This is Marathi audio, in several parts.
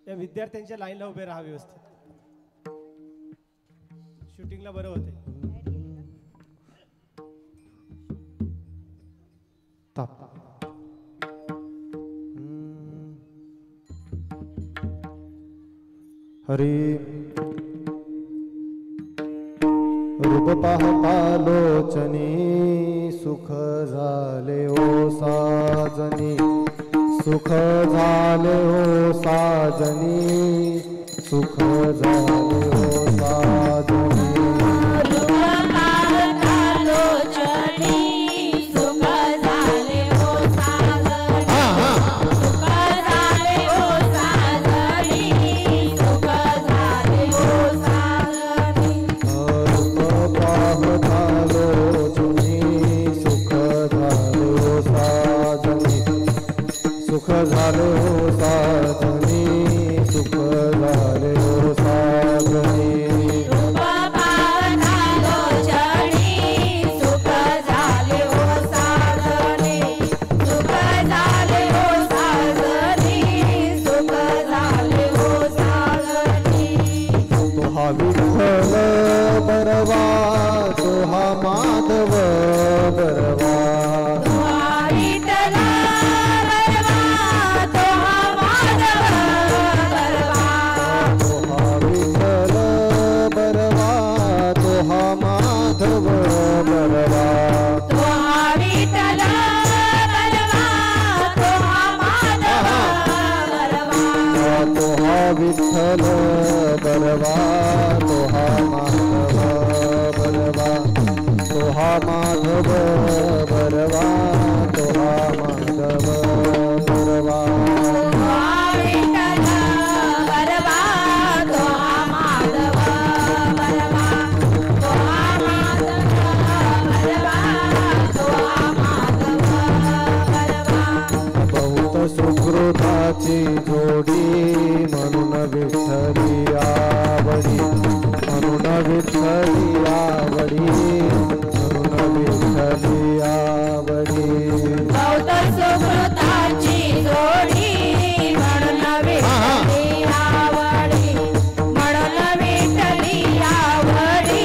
या विद्यार्थ्यांच्या लाईनला उभे राहा व्यवस्थित. शूटिंगला बरं होते. हरी रूप पाहता लोचनी सुख झाले ओ साजनी सुख झाले ओ साजनी सुख झाले ओ साजनी सुख झाले हो साजनी सुख झाले हो साजनी रूप पाहता लोचनी सुख झाले हो साजनी सुख झाले हो साजनी सुख झाले हो साजनी तो हा विठ्ठल बरवा तो हा माधव बरवा विठ्ठल बरवा तो हा माधव बरवा तो हा माधव बरवा तो हा माधव बरवा सुकृताची जोडी म्हणून विठ्ठली आवडी म्हणून विठ्ठली आवडी म्हणून विठ्ठली आवडी सुकृताची जोडी म्हणून विठ्ठली आवडी म्हणून विठ्ठली आवडी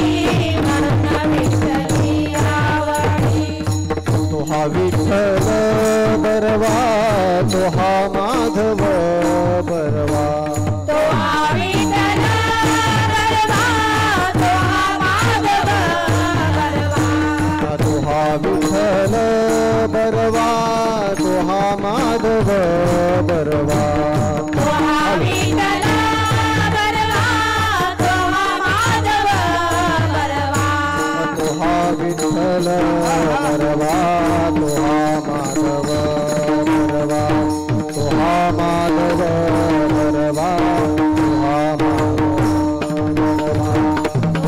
म्हणून विठ्ठली आवडी तो हा विठ्ठल बरवा तो हा माधव बरवा तो हा विठ्ठल बरवा तो हा माधव बरवा तो हा विठ्ठल बरवा तो हा माधव बरवा तो हा विठ्ठल बरवा तो हा माधव बरवा तो हा विठ्ठल बरवा तो हा माधव बरवा तो हा माधव बरवा तो हा माधव बरवा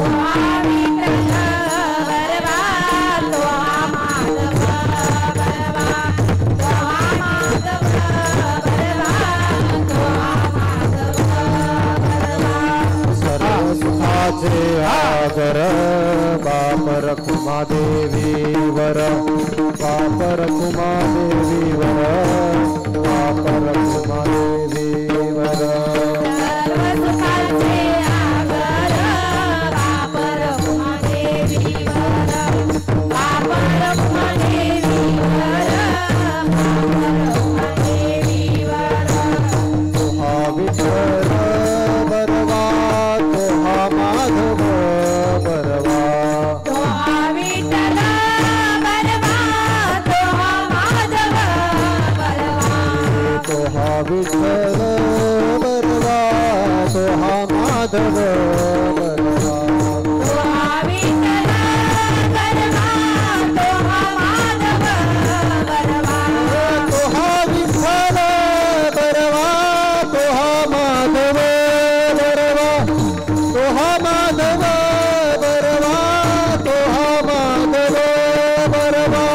तो हा विठ्ठल बरवा तो हा माधव बरवा तो हा माधव बरवा तो हा माधव बरवा सर्व सुखाचे आगर बापर कुमादेवीवर बापर कुमादेवीवर बापर कुमादेवीवर सर्व सुखाचे आगर बापर कुमादेवीवर बापर कुमादेवीवर बापर कुमादेवीवर तो हा विठ्ठल बरवा तो हा माधव बरवा तो हा विठ्ठल बरवा तो हा माधव बरवा तो हा विठ्ठल बरवा तो हा माधव बरवा तो हा विठ्ठल बरवा तो हा माधव बरवा तो हा विठ्ठल बरवा तो हा माधव बरवा तो हा माधव बरवा तो हा माधव बरवा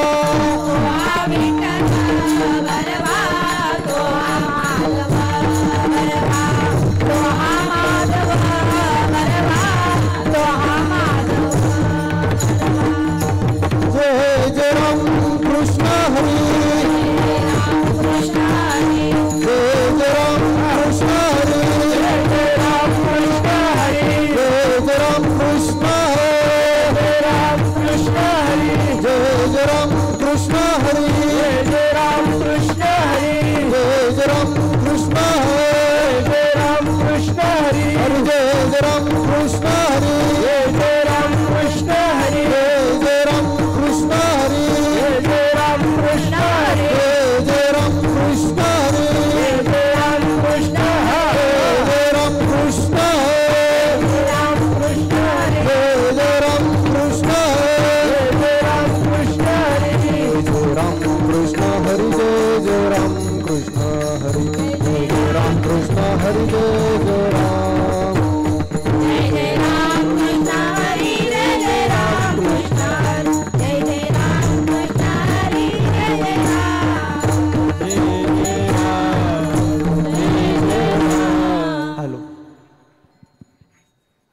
तो हा विठ्ठल बरवा तो हा माधव बरवा तो हा माधव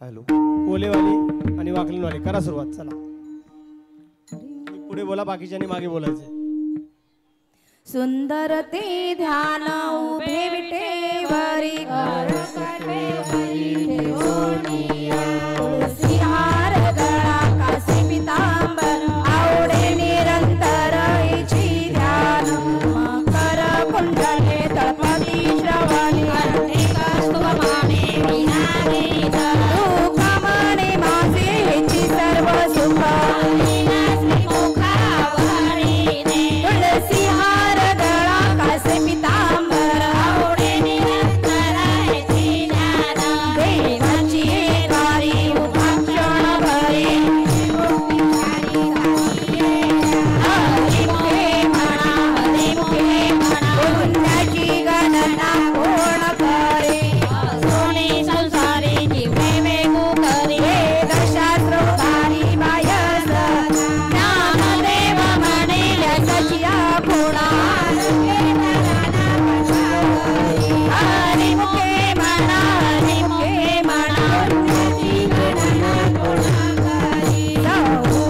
हॅलो. कोलेवाली आणि वाकलीनवाली करा सुरुवात. चला पुढे बोला, बाकीच्यांनी मागे बोलायचे. सुंदर ते ध्यान उभे विटेवरी घर तुळसी हार गळा कासे पितांबर आवडे निरंतर हिची ध्यान मकर कुंडले तळपती श्रवणी कस्तुभमाने विनागिरी तू कामने माझे हिची सर्व सुख तुळसी हार गळा कासे पितांबर आवडे निरंतर हिची ध्यान देवाची कारी उपाक्षण भरे हरिमुखे म्हणा हरिमुखे म्हणा पुण्याची गणना कोण करे सोने संसारी जीवे वेगू करे वेदशास्त्र भारी बायस ज्ञानदेव म्हणेल सचिया पुणा हरिमुखे म्हणा हरिमुखे म्हणा पुण्याची गणना कोण करे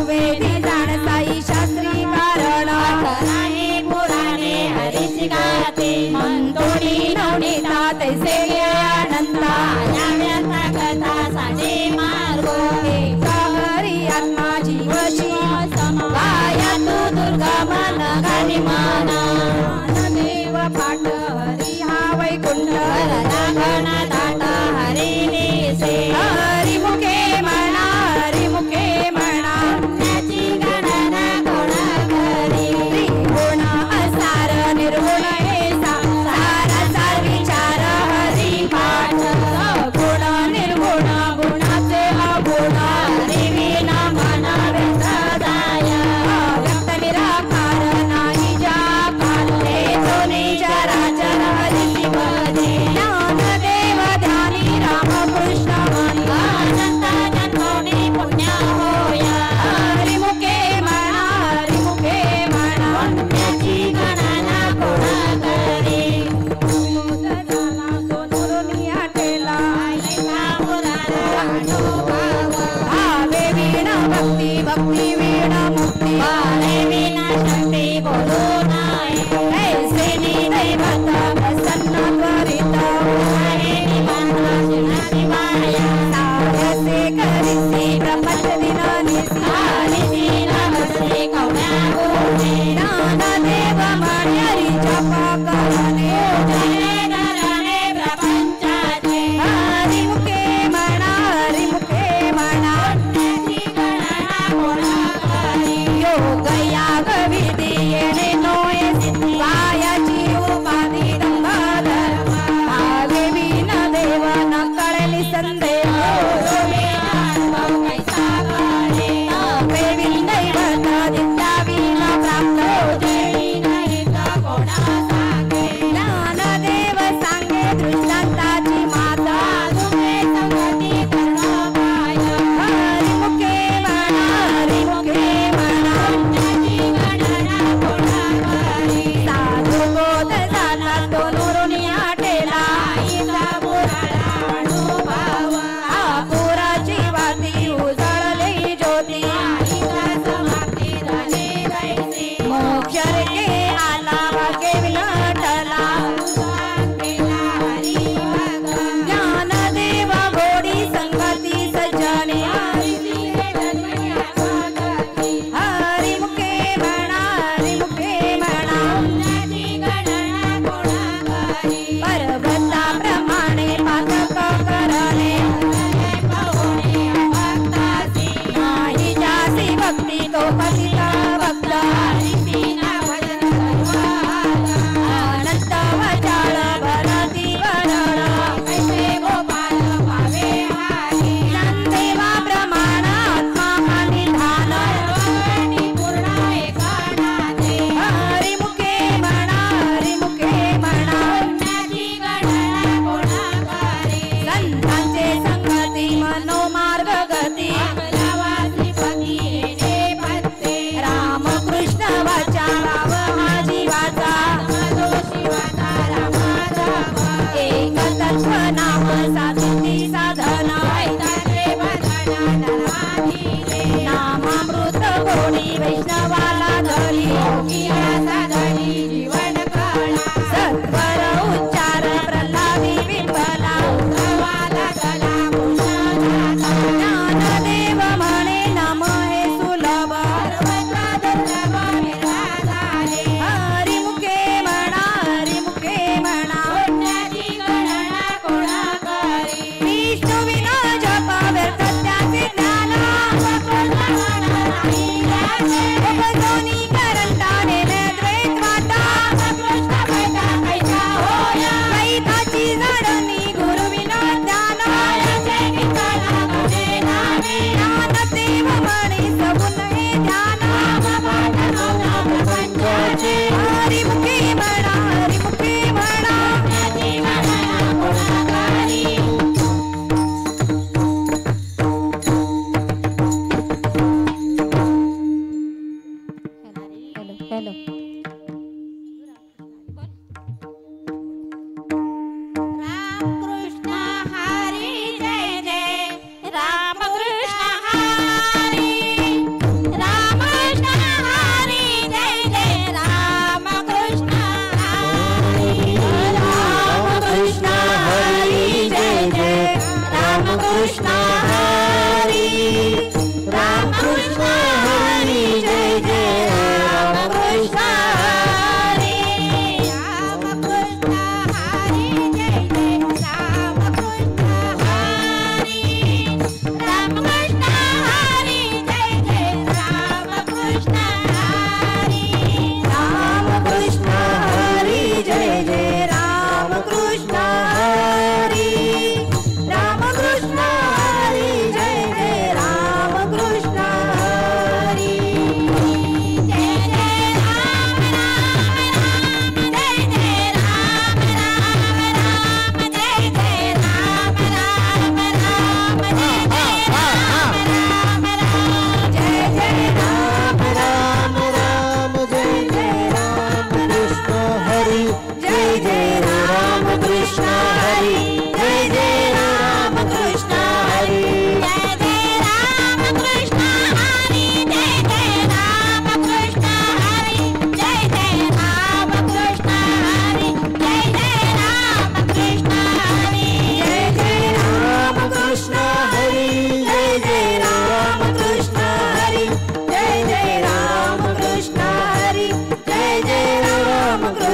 वेदी जाणसाई शास्त्री कारण आहे पुराणे हरीची गाते मंतोडी नवनीता तैसे अनंता या व्यथा कथा साजे मार्ग एका हरी आत्मा जीव शिव समवाया तू दुर्गा मन गाणी माना देव पाठ हरी हा वैकुंठ रागणा दाता हरी नेसे हरिमुखे म्हणा हरिमुखे म्हणा पुण्याची गणना कोण करी त्रिगुण असार निर्गुण हे सार सार विचार हरी पाठ गुण निर्गुण गुणाचे अगुण हरी विना मना व्यथदाय व्यक्त निराकार नाही जाकार ते तो निचराचर हरी शिवदे ज्ञानदेव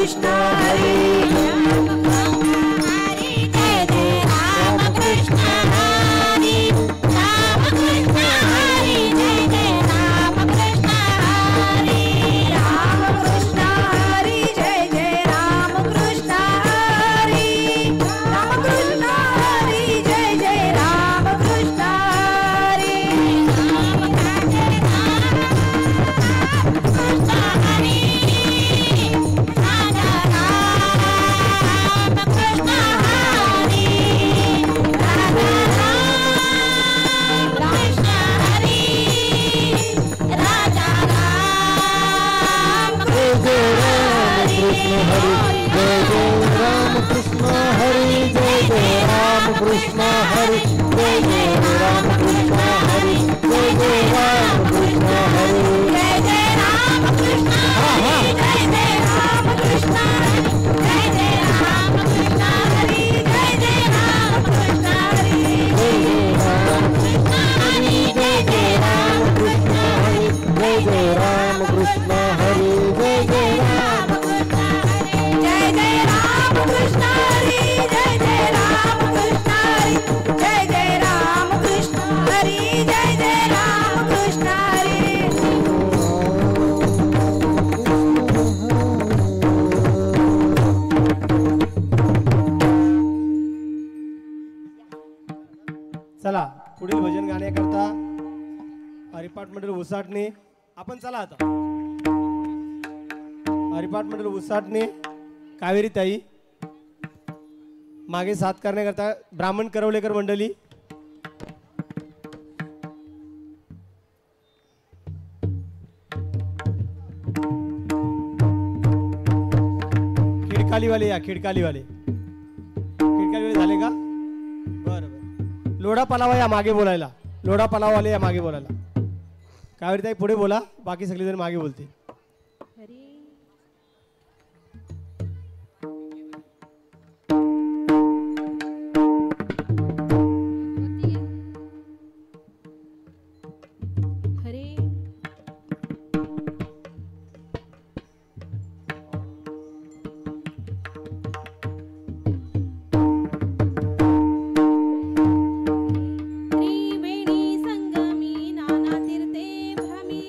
कृष्ण हरी जय जय राम कृष्ण हरी राम कृष्ण हरी जय जय राम कृष्ण हरी राम कृष्ण हरी जय जय राम कृष्ण हरी राम कृष्ण हरी जय जय राम कृष्ण हरी राम कृष्ण हरी राधा राम कृष्ण हरी राधा राम कृष्ण हरी राजा राम कृष्ण हरी जय जय राम कृष्ण हरि जय जय राम कृष्ण हरि जय जय राम कृष्ण हरि जय जय राम कृष्ण हरी जय जय राम कृष्ण हरी जय जय राम कृष्ण हरी जय जय राम कृष्ण हरी जय जय राम कृष्ण हरी जय जय राम कृष्ण हरी जय जय राम कृष्ण हरि जय जय राम कृष्ण हरि जय जय राम कृष्ण हरि जय जय राम कृष्ण हरी जय जय राम कृष्ण हरी चला पुढील भजन गाण्याकरता हरिपाठ मंडळ उसाटणे. आपण चला आता हरिपाठ मंडळ उसाटणे कावेरी ताई मागे साथ करण्याकरता ब्राह्मण करवलेकर मंडळी. खिडकालीवाले या खिडकालीवाले झाले का? बरं बरं. लोढा पलावा या मागे बोलायला. लोढा पलावाले या मागे बोलायला. कावेरी ताई पुढे बोला, बाकी सगळेजण मागे बोलते. त्रिवेणी संगमी नाना तीर्थे भ्रमी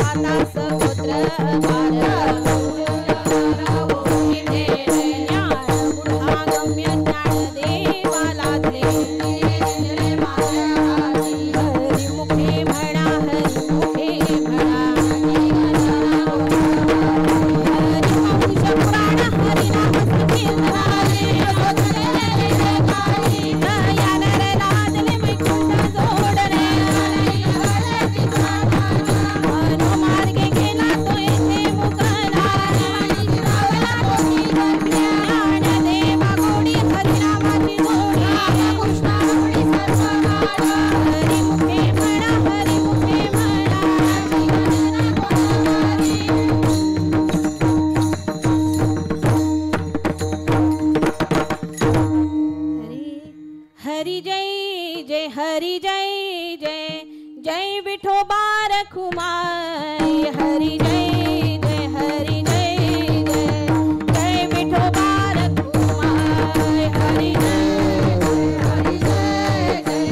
माता सपुत्र बाळ ज्ञान बुद्धागम्य ज्ञानदेवा लाभले हरिमुखे म्हणा हरिमुखे म्हणा हरिवंश पुराण हरिनाम संकीर्तनाले या नर लाजले वैकुंठ जोडणे मार्गे गेला तो येथे मुकला ज्ञानदेवा गोडी हरिनामाची जोडी कृष्णा गोडी सर्व हरिमुखे म्हणा हरिमुखे म्हणा हरि जय जय हरि जय जय जय विठोबा रखुमाई हरि जय जय हरि जय जय जय विठोबा रखुमाई हरि जय जय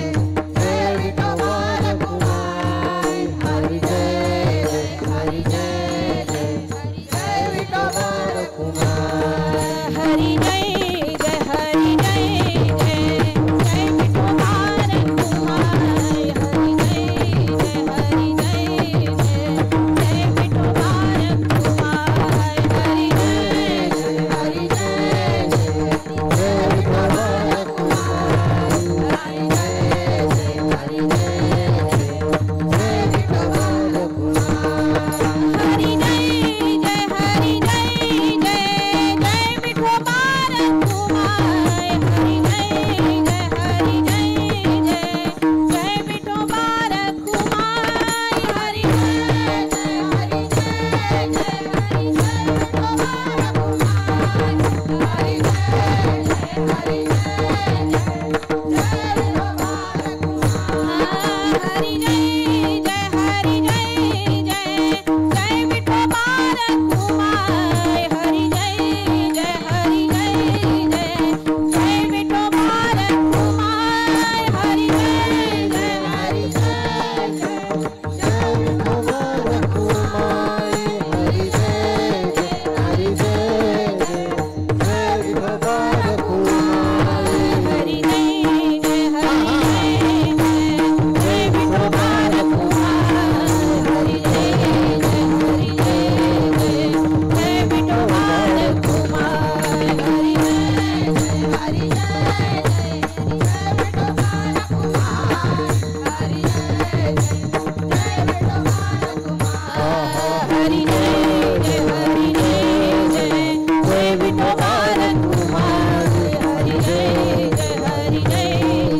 जय विठोबा रखुमाई हरि जय हरि जय जय विठोबा रखुमाई हरि जय जय हरि जय जय जय विठोबा रखुमाई हरि जय जय हरि जय जय जय विठोबा रखुमाई हरि जय जय हरि जय जय जय विठोबा रखुमाई हरि जय जय हरि जय जय विठोबा रखुमाई हरि जय जय हरि जय जय जय विठोबा रखुमाई हरि जय जय हरि जय जय जय विठोबा रखुमाई हरि जय जय हरि जय जय हरि जय विठोबा रखुमाई हरि जय जय हरि जय जय जय विठोबा रखुमाई हरि जय जय हरि जय जय जय विठोबा रखुमाई हरि जय जय हरि जय जय जय विठोबा रखुमाई हरि जय जय हरि जय जय जय विठोबा रखुमाई हरि जय जय हरि जय जय जय विठोबा रखुमाई हरि जय जय हरि जय जय जय विठोबा रखुमाई हरि जय जय हरि जय जय जय विठोबा रखुमाई हरि जय जय हरि जय जय जय विठोबा रखुमाई हरि जय जय जय विठोबा रखुमाई हरि जय जय हरि जय जय जय विठोबा रखुमाई हरि जय जय हरि जय जय जय विठोबा रखुमाई हरि जय जय हरि जय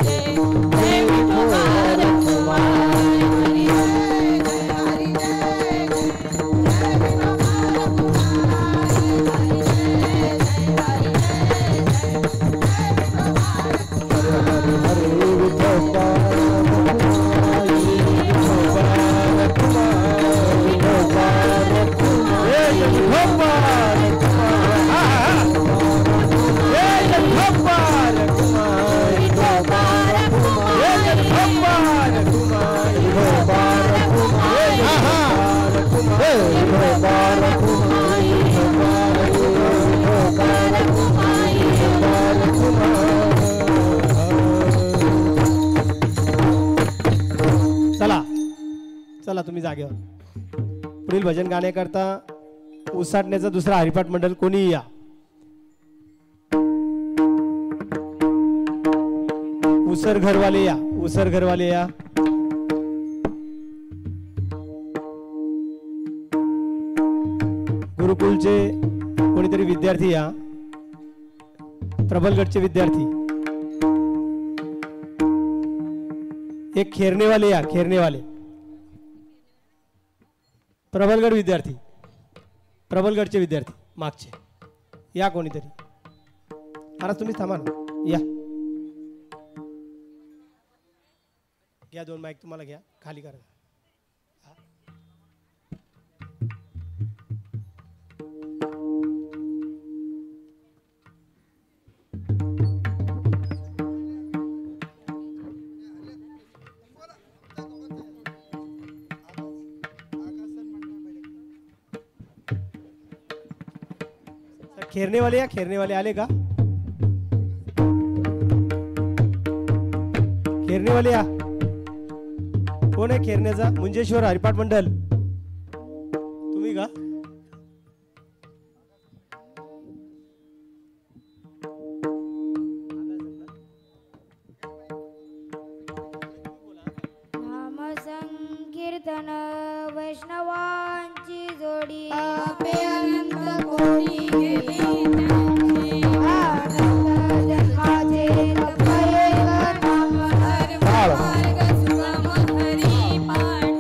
जय जय विठोबा रखुमाई हरि जय जय हरि जय जय जय विठोबा हरि हरि विठोबा रखुमाई विठोबा रखुमाई विठोबा रखुमाई विठोबा रखुमाई विठोबा रखुमाई विठोबा रखुमाई विठोबा रखुमाई विठोबा रखुमाई विठोबा चला चला तुम्ही जागेवर पुढील भजन गाण्याकरता उसाटण्याचा दुसरा हरिपाठ मंडळ कोणीही या उसर घरवाले या उसर घरवाले या गुरुकुलचे कोणीतरी विद्यार्थी या प्रबलगडचे विद्यार्थी एक खेरणेवाले या खेरणेवाले प्रबलगड विद्यार्थी प्रबलगडचे विद्यार्थी मागचे या कोणीतरी महाराज तुम्ही थांबा ना या घ्या दोन माईक तुम्हाला घ्या खाली करा खेरणेवाले या खेरणेवाले आले का? खेरणेवाले या. कोण आहे खेरण्याचा? मुंजेश्वर हरिपाठ मंडल तुम्ही का? नाम संकीर्तन वैष्णवांची जोडी आपे अनंत कोटी गेली त्यांची. आनंद जन्माचे तपये नाम मार्ग सुगम हरी पाठ.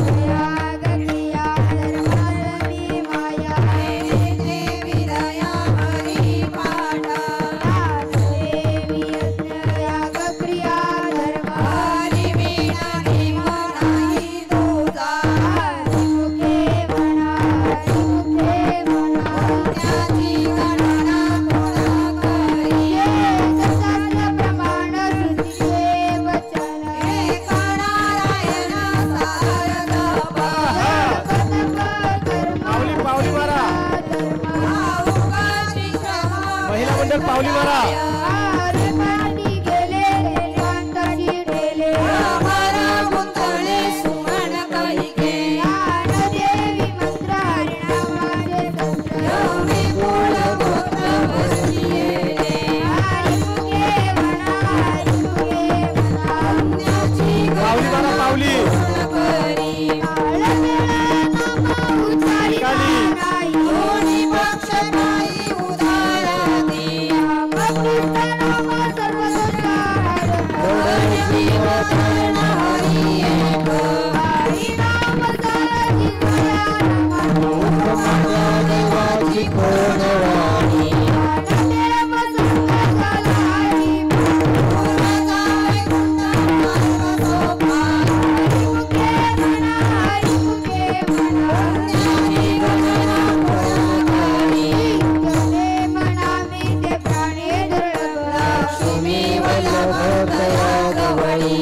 त्याग किया धर्माची माया देवी दया हरी पाठ. देवी यज्ञ याग क्रिया धर्म हरी विना निम नाही तुझा. मुखे म्हणा त्याची गणना कोण करी. शास्त्र प्रमाण श्रुतीचे वचन एक नारायण सारद पावली पावली मारा. भाऊकाची क्षमा महिला मंडळ पावली मारा. अमर गुंतले सुमन कलिके. विपुल गोत्र वसिये. पुण्याची पावली मारा पावली. करी. दोन्ही पक्ष नाही उदाराती. जीव धर्म हरी एक. माझ्या देवाची कोण वाणी लक्ष्मी वल्लभ दया गवळी.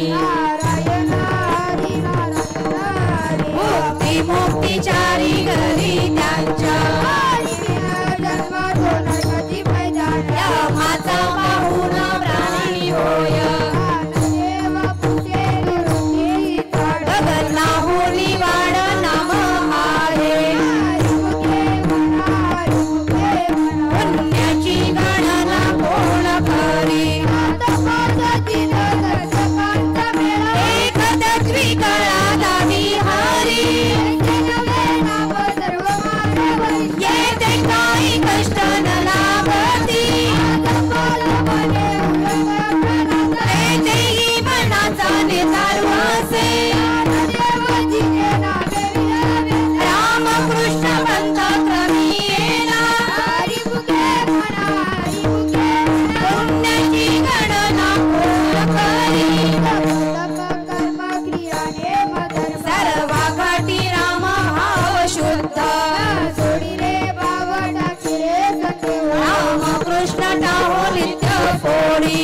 मुक्ती मुक्तीचारी घरी त्यांच्या. यमाचा पाहून प्राणी होय. गगनाहुनी वाढ नाम आहे. पुण्याची गणना कोण करी. एक तत्वी कळा दावी हारी. येते काही कष्ट न लाभती. तेही मनाचा नेतारवासे. रामकृष्ण पंथ क्रमी येला. पुण्याची गणना कोण करी. सर्वा घटी राम भाव शुद्ध. रामकृष्ण टाहो नित्य कोणी.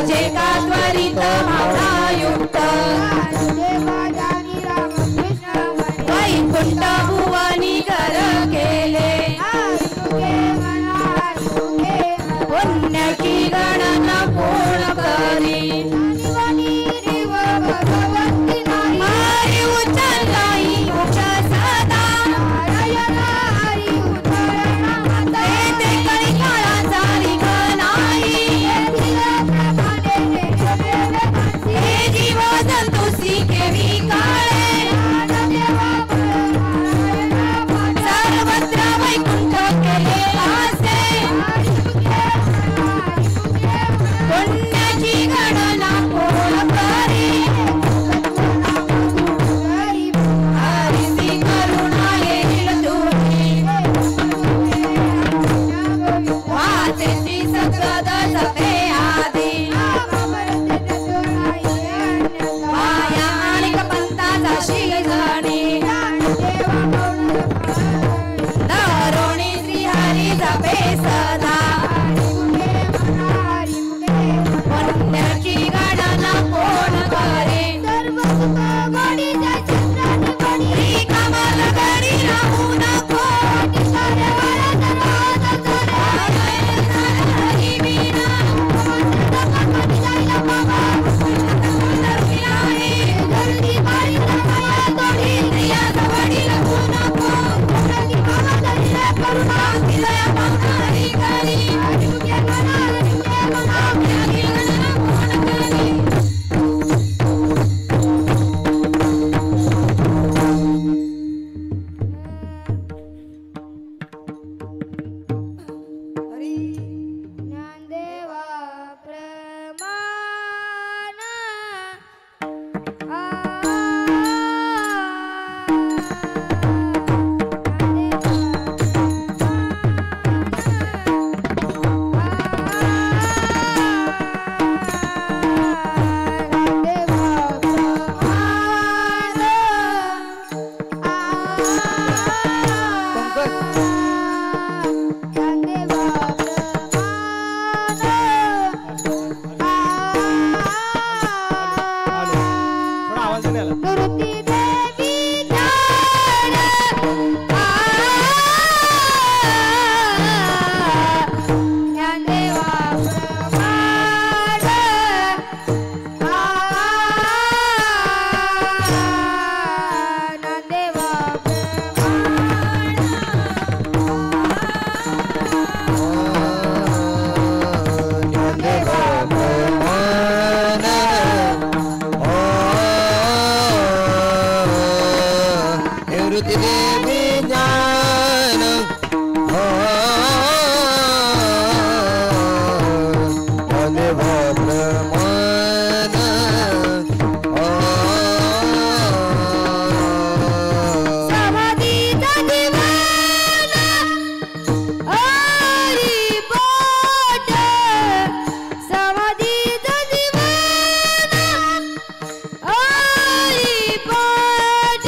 जे का त्वरित भावनायुक्त. वैकुंठ भुवनी घर केले. पुण्याची गणना कोण करी. हरी उचललाई उच्च सदा. येते कळी काळाचा रिग नाही. हे जीव जंतुसी केवी काळे. सर्वत्र वैकुंठ केले वासे. पुण्याची गणना कोण करी. हरीची करुणा येईल तुझी. वाचेची सगद जपे आधी. माया आणि पंथाचा शिजणी. दरोणी श्री हरी जपे सदा. पुण्याची गणना कोण करे. कमल गडी आवाज नाही आला. निवृत्ती देवी ज्ञान ज्ञानदेवा प्रमाण ज्ञानदेवा निवृत्ती देवी ज्ञान ज्ञानदेवा प्रमाण समाधीचा दिवाण हरिपाठ समाधीचा दिवाण हरिपाठ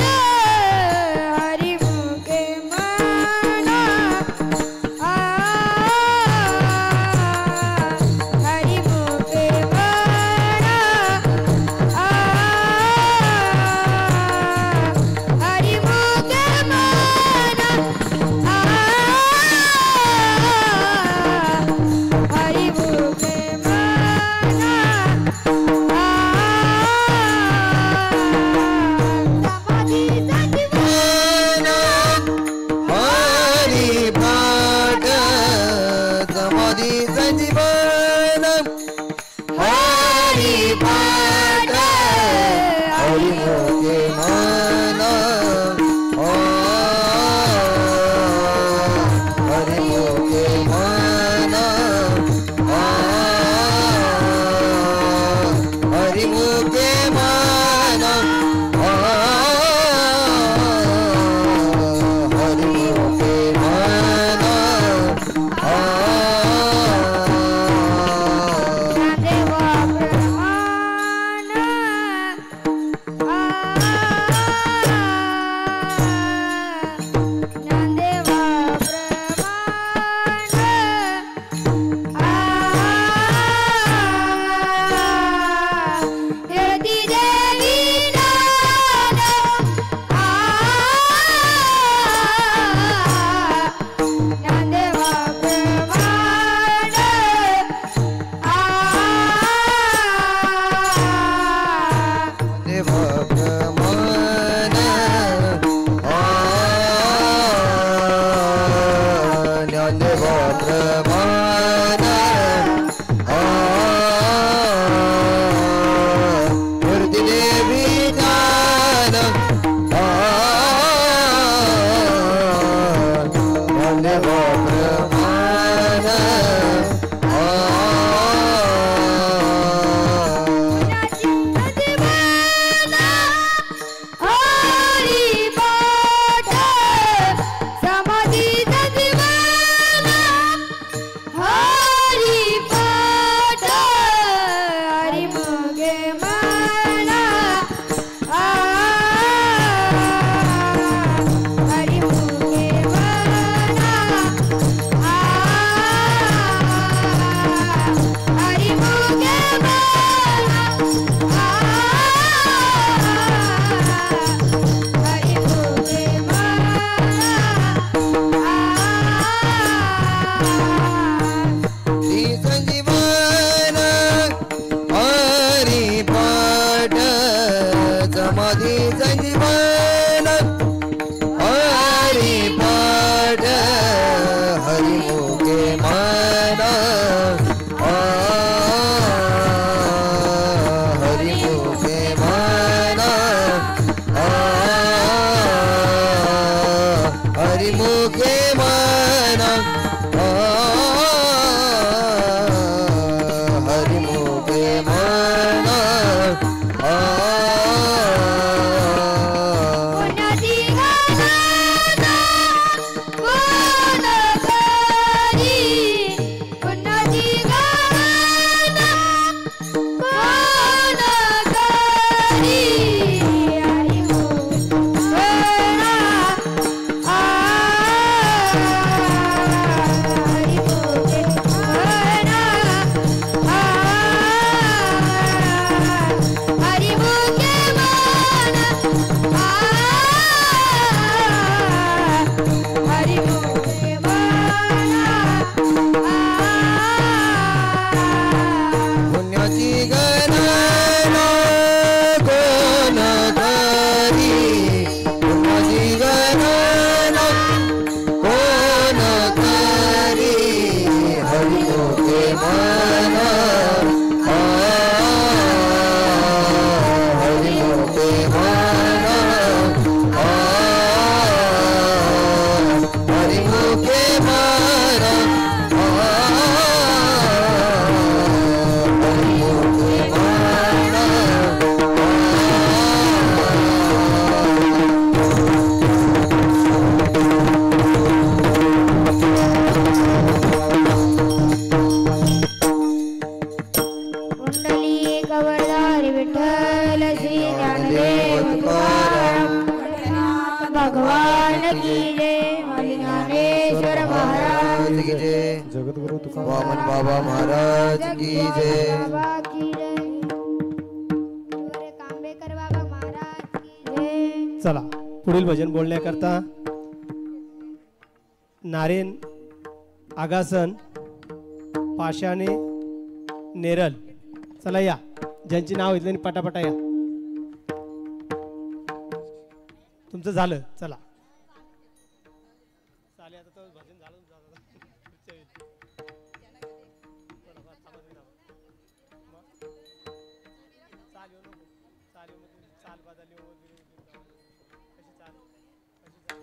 हरिमुखे म्हणा हरिमुखे म्हणा हरिमुखे म्हणा हरिमुखे समाधीचा जीवन हरिपाठ हरिमुखे मन हरिमुखे मन हरिमुखे मन हरिमुखे मन ज्ञानदेवा प्रमाण ज्ञानदेवा प्रमाण निवृत्ती देवी ज्ञान ज्ञानदेवा प्रमाण देव प्रमाण ज्ञानदेव प्रमाण निवृत्ती देवी ज्ञान ज्ञानदेव प्रमाण हरिपाठ समाधीचा दिवाण हरिपाठ हरिमुखे म्हणा हरिमुखे म्हणा हरिमुखे श्री संजीवन हरिपाठ समाधी संजीवन हरिपाठ हरिमुखे मन हरिमुखे मन हरिमुखे मन हरिमुखे मन की जय ज्ञानेश्वर महाराज की जय जगद्गुरु तुकाराम वामन बाबा महाराज की जय बाबा की जय गुरुवारे कांबेकर बाबा महाराज की जय. चला पुढील भजन बोलण्याकरता नारेन आगासन पाशाने नेरल चला या ज्यांची नाव घेतली पटापटा या तुमचं झालं चला चालेल आता तर भजन झालं पुढच्या वेळी. थोडंफार थांबा तुम्ही थांबा. मग? चाल येऊ नको. चाल येऊ नको. चाल बदलली हो, कशी चाल कशी चाल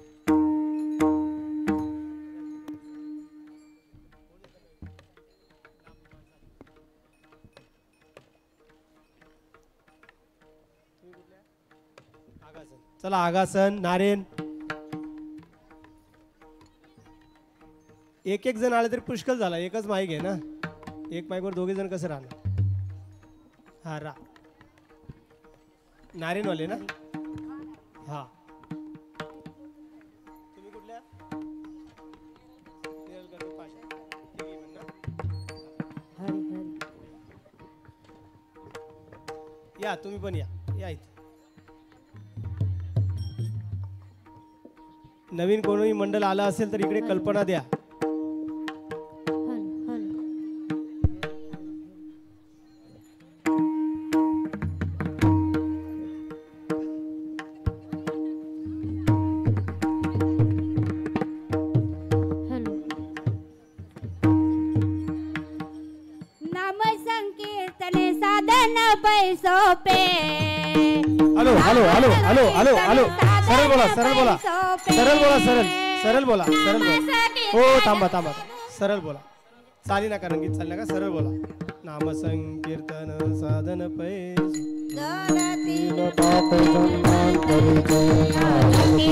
आगासन चला आगासन नारेन एक एक जण आले तरी पुष्कळ झाला एकच माईक आहे ना एक माईकवर दोघे जण कसं राहणार हा रा नारेनवाले ना हा तुम्ही कुठल्या केरळकडे पाशा. ठीक आहे पण ना? या तुम्ही पण या इथे नवीन कोणी मंडळ आला असेल तर इकडे कल्पना द्या नाम संकीर्तने साधन पैसोपे hello hello hello hello hello hello सरळ बोला सरळ बोला सरळ बोला सरळ बोला सरळ बोला हो थांबा सरळ बोला चाली नका रंगीत चालली नका सरळ बोला नाम संकीर्तन साधन पैसे पाप सन्मान करीते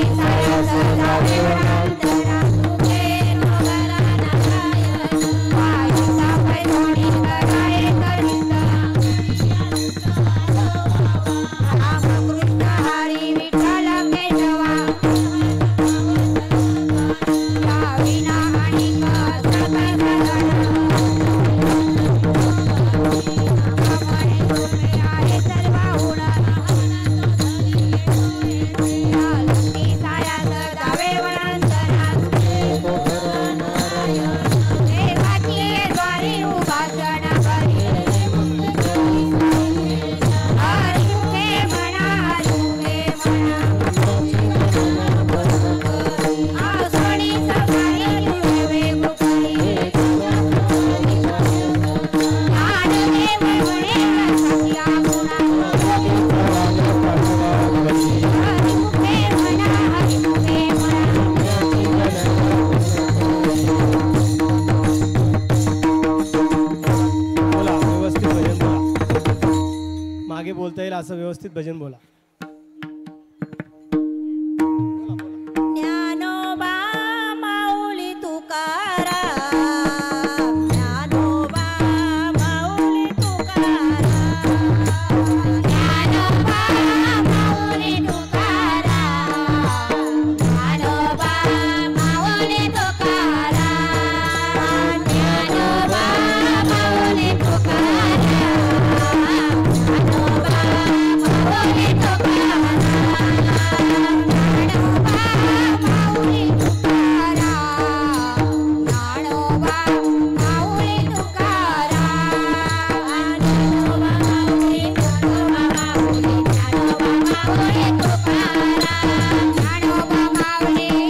मागे बोलता येईल असं व्यवस्थित भजन बोला ज्ञानोबा माऊली तुकाराम ज्ञानोबा माऊली तुकाराम ज्ञानोबा माऊली तुकाराम ज्ञानोबा माऊली तुकाराम ज्ञानोबा माऊली तुकाराम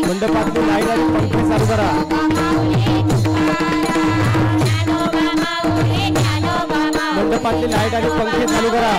मंडपातली लाईट आणि पंखे चालू करा मंडपातली लाईट आणि पंखे चालू करा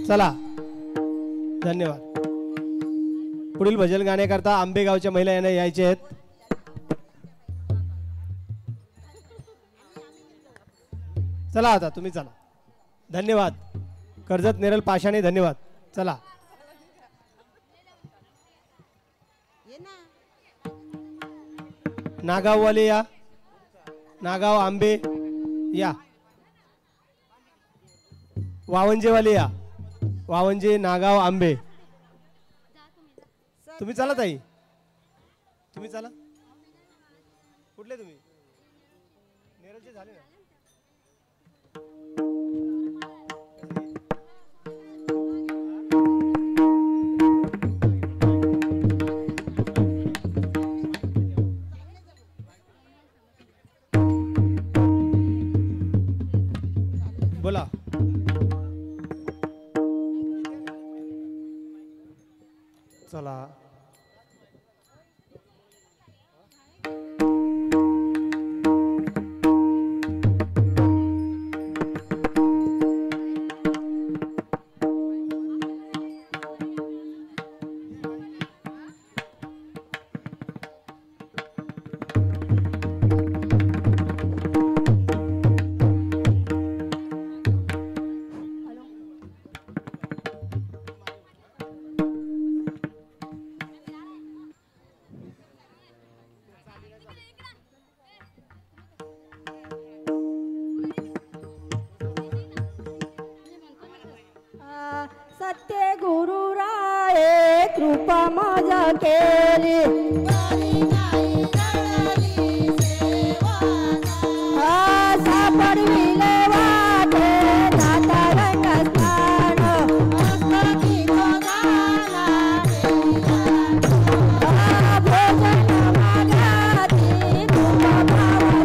चला धन्यवाद. पुढील भजन गाण्याकरता आंबेगावच्या महिला यांना यायचे आहेत. चला आता तुम्ही चला. धन्यवाद. कर्जत नेरल पाषाणे धन्यवाद. चला नागाववाले या. नागाव आंबे या. वावंजेवाले या. वावंजे नागाव आंबे. तुम्ही चला ताई. तुम्ही चला. कुठले तुम्ही नेरळचे झाले ना. बोला. चला सत्य गुरु राये कृपा माझा केली सापडविले वाटे जाता रंगस्थान भोजन मागाती तुला भावा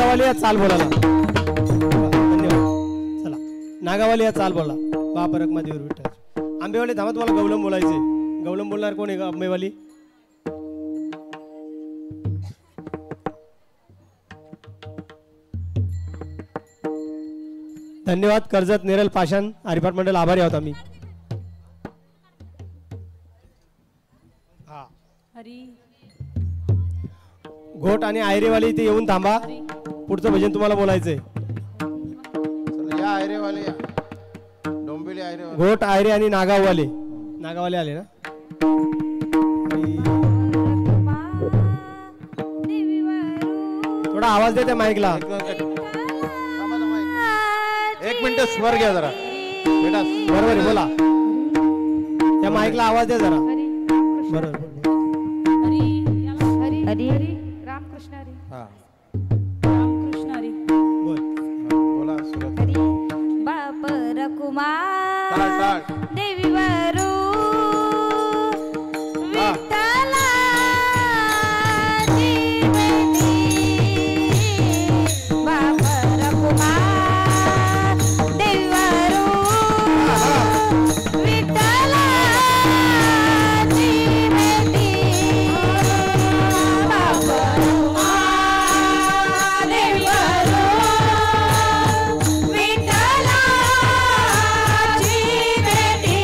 नागावाली या चाल बोलायला. धन्यवाद. चला नागावाली या चाल बोला. बाप रखमा देवर विठ्ठल. आंबेवाली थांबा, तुम्हाला गवलम बोलायचे. गवलम बोलणार कोण आहे का आंबेवाली? धन्यवाद. कर्जत नेरल पाषाण हरिपाठ मंडळ आभारी आहोत आम्ही. हरी घोट आणि आयरेवाली इथे येऊन थांबा. पुढचं भजन तुम्हाला बोलायचंय. चला या आयरेवाले या. डोंबिवली आयरेवाले. घोट आयरे आणि नागाववाले. नागाववाले आले ना. थोडा आवाज दे त्या माईकला. एक मिनिट स्वर घ्या जरा बेटा. बरोबर आहे, बोला. त्या माईकला आवाज द्या जरा. बरोबर. हरी हरी हरी रामकृष्ण हरी. हा रामकृष्ण हरी. बोल. बोला सुरत. हरी बाप टाळ रकुमार टाळ. देवी वरू हा. बाप रकुमार देवी वरू विठ्ठलाची भेटी. बाप रकुमार देवी वरू विठ्ठलाची भेटी.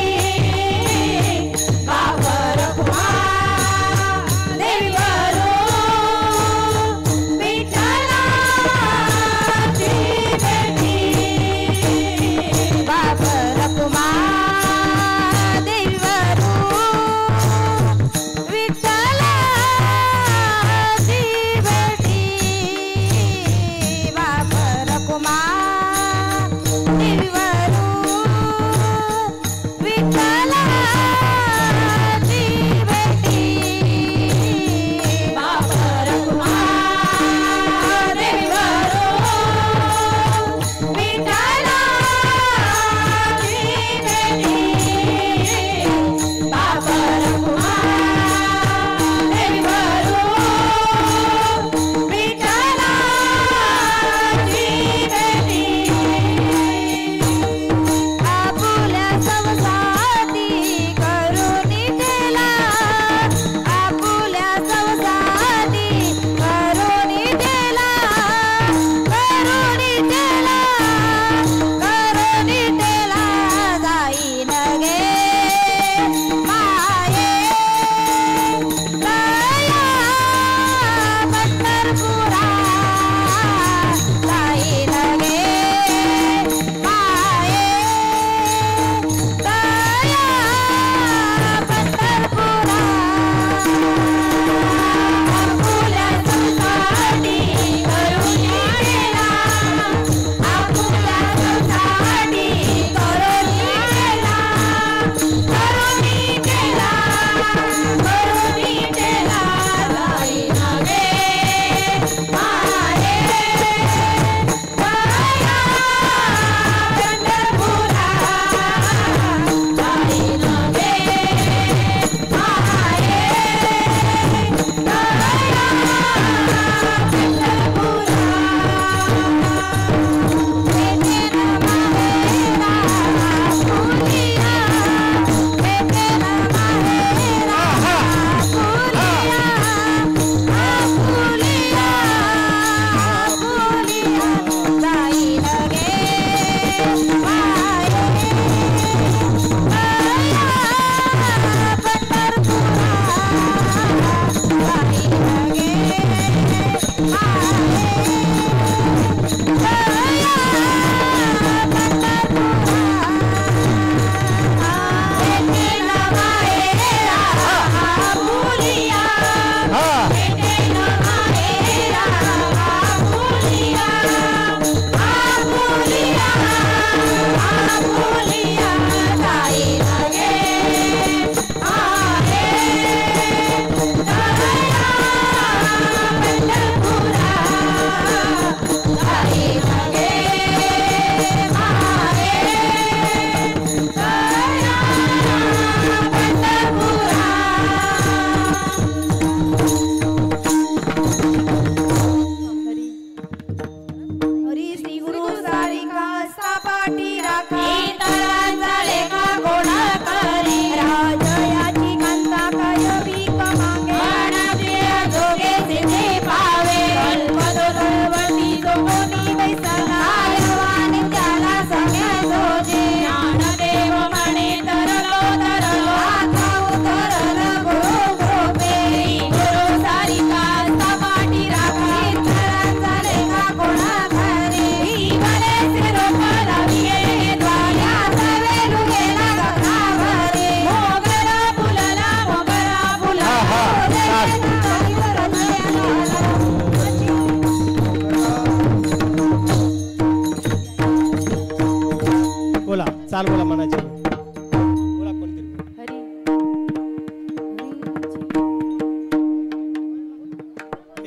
चाल बोला मनाची बोला कोणतरी हरी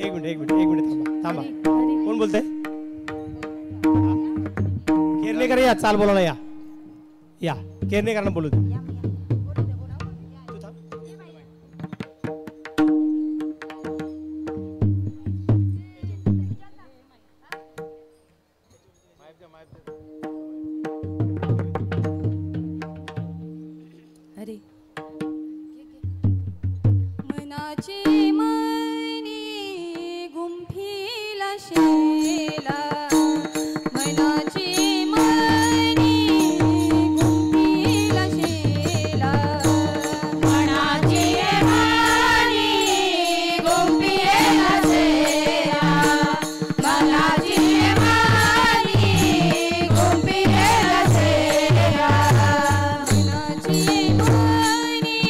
एक मिनिट थांबा हरी कोण बोलतंय केरनेकर या चाल बोलायला या केरनेकरांना बोलू दे तू थांब. हरी मनाची मनी गुंफीला शेला मनाची मनी गुंफीला शेला मनाची मनी गुंफीला शेला मनाची मनी गुंफीला शेला मनाची मनी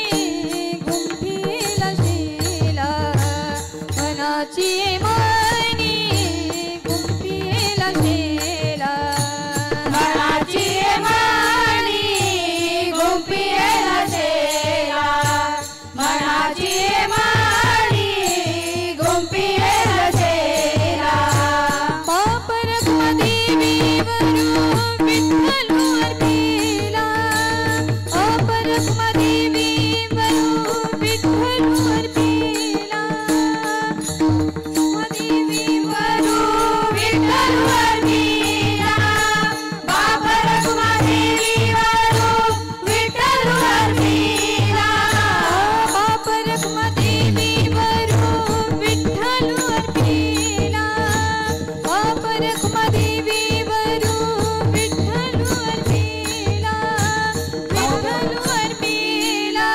गुंफीला शेला मनाची मनी गुंफीला शेला मनाची मनी गुंफीला शेला मनाची मनी गुंफीला शेला पापरखदेवीवरू विठ्ठल अर्पिला पापरखदेवीवरू विठ्ठल अर्पिला देवीवरू विठ्ठल अर्पिला पापरखदेवीवरू विठ्ठल अर्पिला पापरखदेवीवरू विठ्ठल अर्पिला पापरखदेवीवरू विठ्ठल अर्पिला विठ्ठल अर्पिला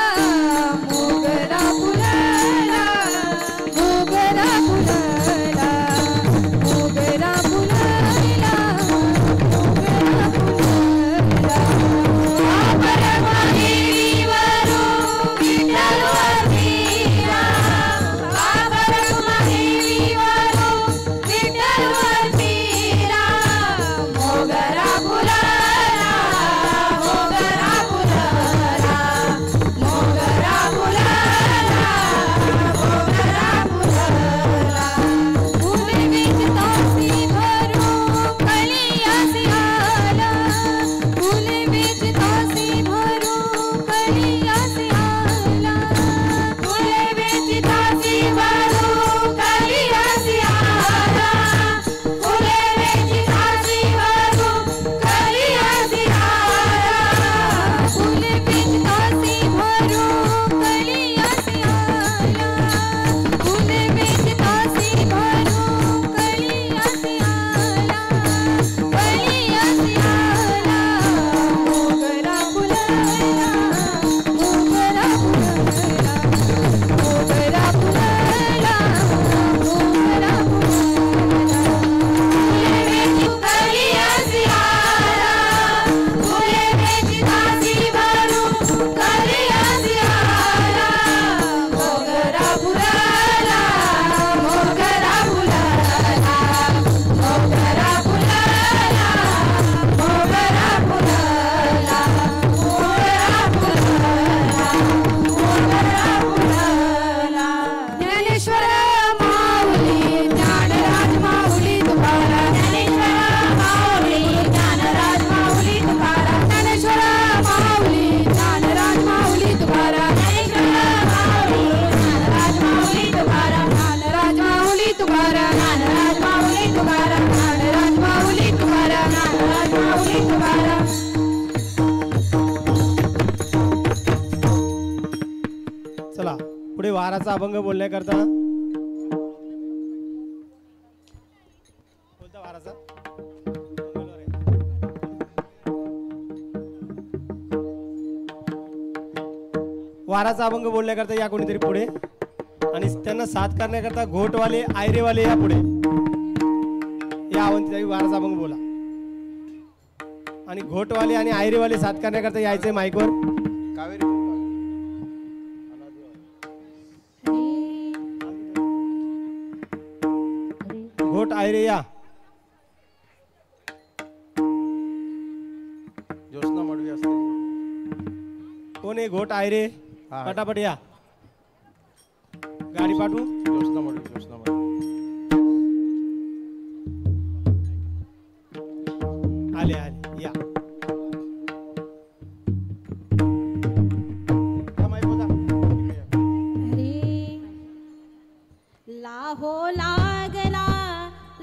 मोगरा फुलला मोगरा फुलला मोगरा फुलला मोगरा फुलला पापरखदेवीवरू विठ्ठल अर्पिला पापरखदेवीवरू विठ्ठल अर्पिला मोगरा फुलला मोगरा फुलला मोगरा फुलला मोगरा फुलला फुले वेचतासी भरू कळियासी आला फुले वेचतासी भरू कळियासी आला फुले वेचतासी भरू कळियासी आला फुले वेचतासी भरू कळियासी आला फुले वेचतासी भरू कळियासी आला फुले वेचतासी भरू कळियासी आला कळियासी आला मोगरा फुलला मोगरा फुलला मोगरा फुलला मोगरा फुलला फुले वेची कळियासी आला फुले वेचतासी भरू कळियासी आला मोगरा फुलला मोगरा फुलला मोगरा फुलला मोगरा फुलला मोगरा फुलला मोगरा फुलला ज्ञानेश्वर माऊली ज्ञानराज माऊली तुकाराम ज्ञानेश्वर माऊली ज्ञानराज माऊली तुकाराम ज्ञानेश्वर माऊली ज्ञानराज माऊली तुकाराम ज्ञानेश्वर माऊली ज्ञानराज माऊली तुकाराम ज्ञानराज माऊली तुकाराम ज्ञानराज माऊली तुकाराम ज्ञानराज माऊली तुकाराम ज्ञानराज माऊली तुकाराम चला पुढे वाराचा अभंग बोलण्याकरता कोणता वाराचा मंगळवार आहे. वाराचा अभंग बोलण्याकरता या कोणीतरी पुढे आणि त्यांना साथ करण्याकरता घोटवाले आयरेवाले या पुढे या अवंतीताई वाराचा अभंग बोला आणि घोटवाले आणि आयरेवाले साथ करण्याकरता यायचे माईकवर कावेरी घोट आयरे या ज्योत्स्ना मडवी कोण आहे घोट आहे रे हा. पटापट या गाडी पाठवू ज्योत्स्नामध्ये आले आले या हा, माईक वाजा. इकडे या. हरी लाहो लागला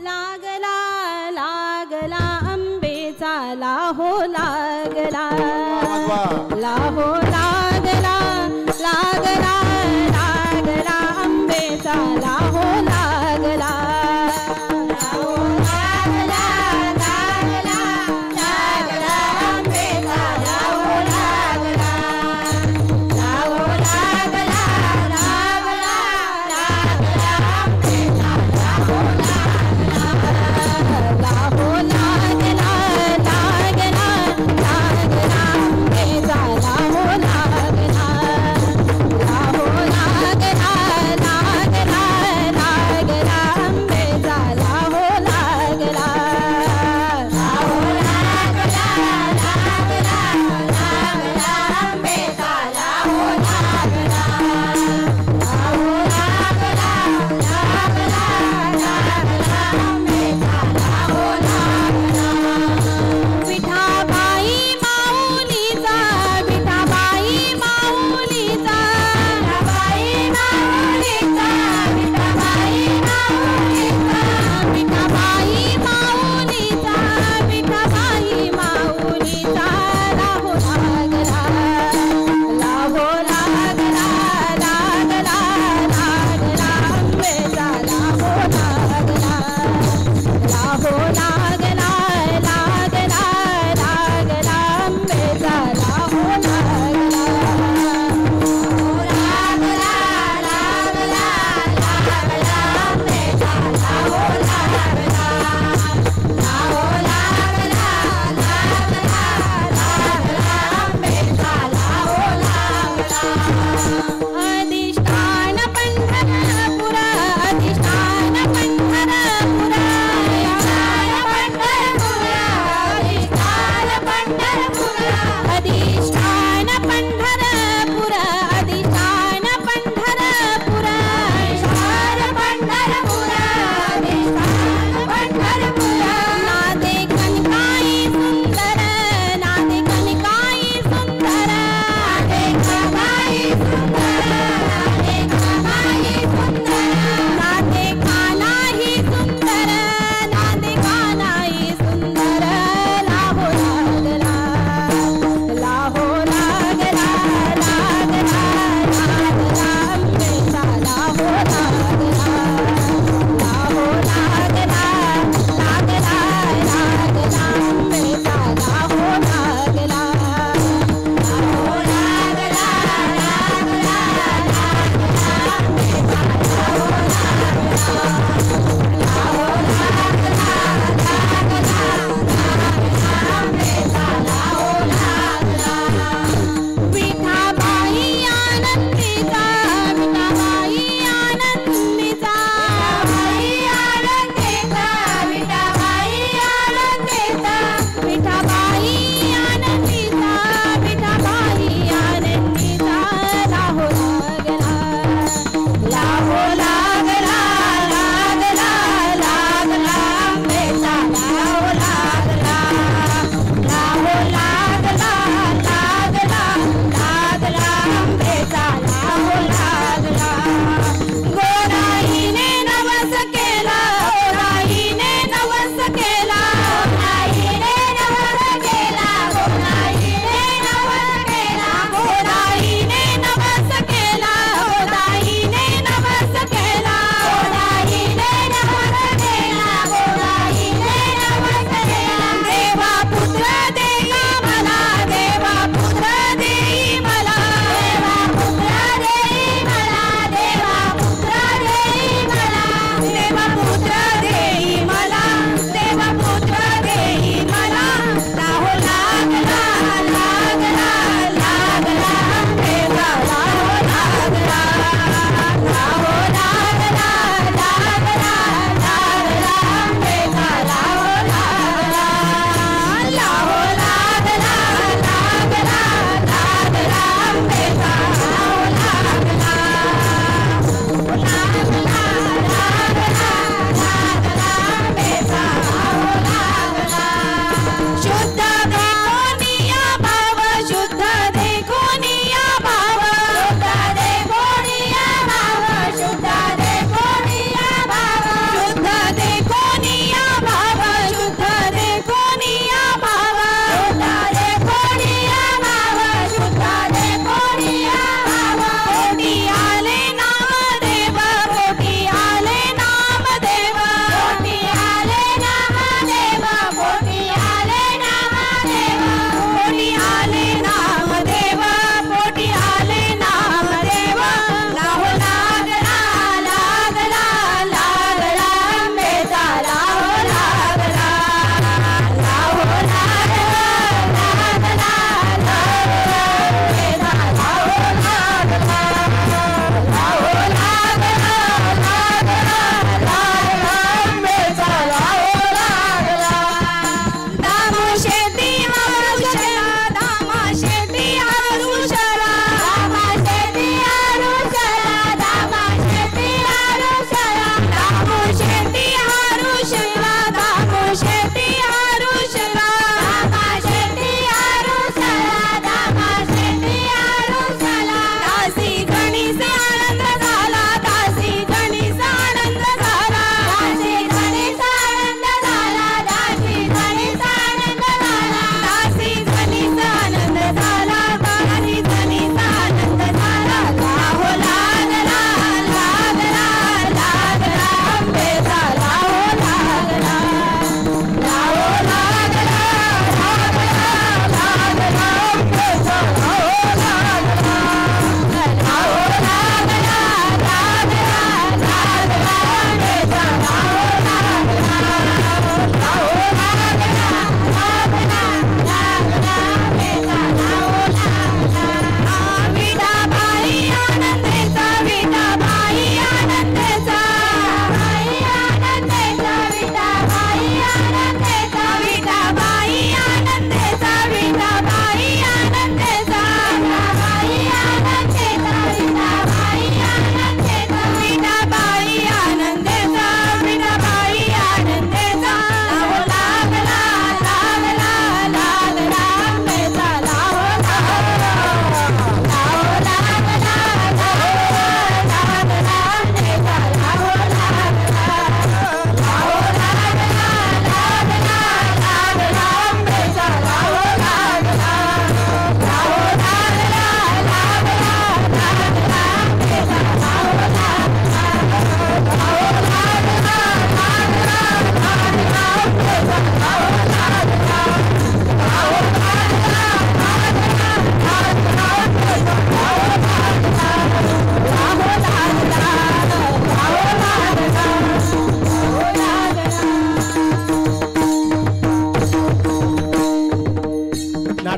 लागला लागला अंबेचा लाहो लागला वाजवा. लाहो लागला लागला लागला अंबेचा लाहो लागला लाहो लागला लागला लागला अंबेचा लाहो लागला लाहो लागला लागला लागला अंबेचा लाहो लागला लाहो लागला लागला लागला अंबेचा लाहो लागला लाहो लागला लागला लागला अंबेचा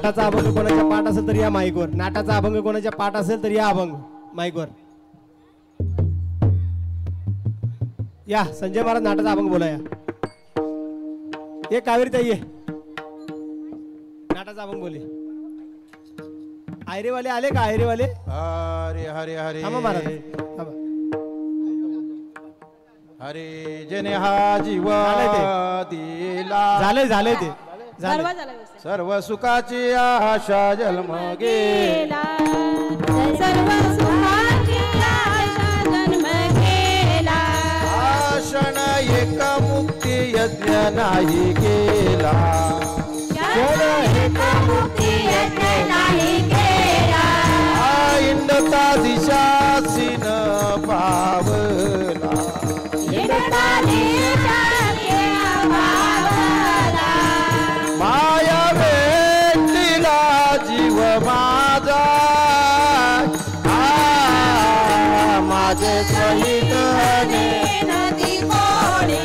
नाटाचा अभंग कोणाच्या पाठ असेल तर या माईकवर. नाटाचा अभंग कोणाच्या पाठ असेल तर या अभंग माईकवर या. संजय महाराज नाटाचा अभंग बोला या. ये कावेरी ताई ये नाटाचा अभंग बोले. आयरेवाले आले का? आयरेवाले हरे हरे हरे थांबा महाराज थांबा. हरे जने हा जीव दिला झाले झाले ते सर्व झाले. झालं व्यवस्थित. सर्व सुखाची आशा जन्म गेला सर्व सुखाची आशा जन्म गेला. क्षण एक मुक्ती यज्ञ नाही केला मुक्ती यज्ञ नाही केला. इंडता दिशासीन पावला माया भेटला जीव माझा माझे सहित नदी कोणी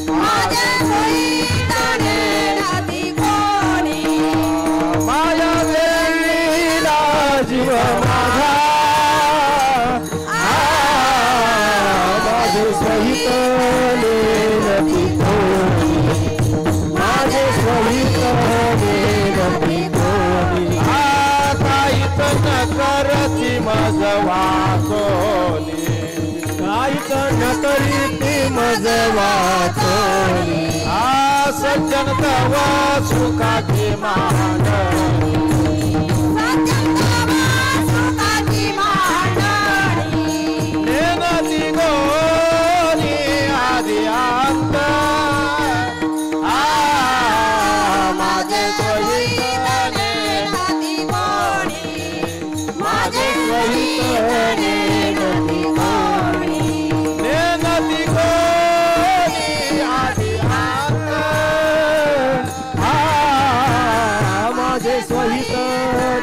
माझ्या सोयीने नदी कोणी. माया भेटला जीव माझा माझे सहित नेनती कोणी माझे सहित नेनती कोणी. काहीच न करती मज वाचोनी काहीच न करीती मज वाचोनी. सज्जन तव सुखाची मान सुखाची मांडणी. नेनती गोनी आदि अंत माझे सहित नदी कोणी माझे सहित नदी कोणी. नेनती गोनी आदि अंत माझे सहित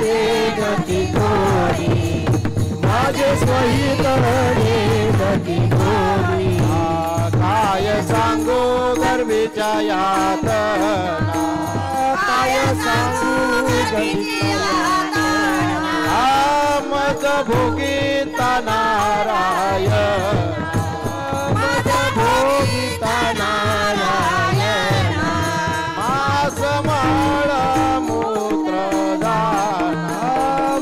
नेनती गोनी माझे सहित नेनती गोनी. काय सांगू गर्भीच्या यातना काय सांगू गर्भीच्या मज भोगिता नारायण मज भोगिता नारायण. मास माळ मूत्र दान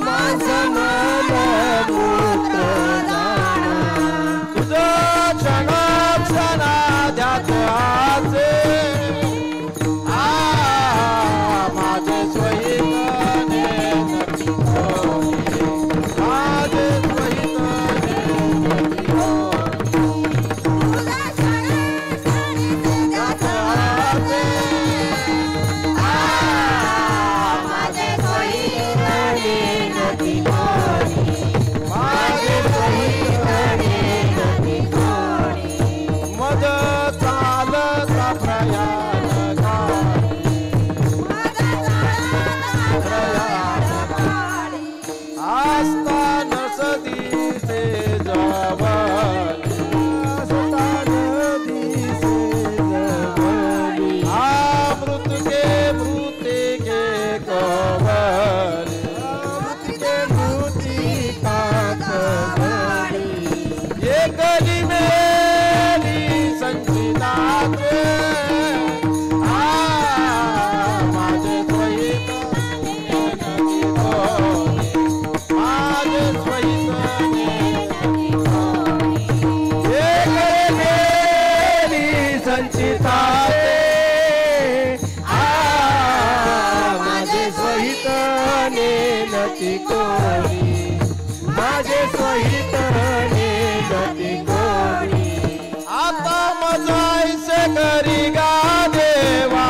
मास माळ मूत्र दान. तुझं क्षण क्षणाध्यात आचे माझे स्वहित नेनती कोणी माझे स्वहित नेनती कोणी. ध्यात आचे माझे सोयीने नदी कोणी माझे स्वहित नदी कोणी. मज चालता प्रयाण आस्थान सदीचे जवळ आस्थान दिसे जवळ. मृतके मृतिके कवळ मृतके मृतिका कवळ. एकली मेली संचितात्रे माझे स्वहित नेनती कोणी माझे स्वहित नेनती कोणी. एकली मेली संचितात्रे माझे स्वहित नेनती कोणी माझे स्वहित नेनती कोणी. आता मजायसे करी गा देवा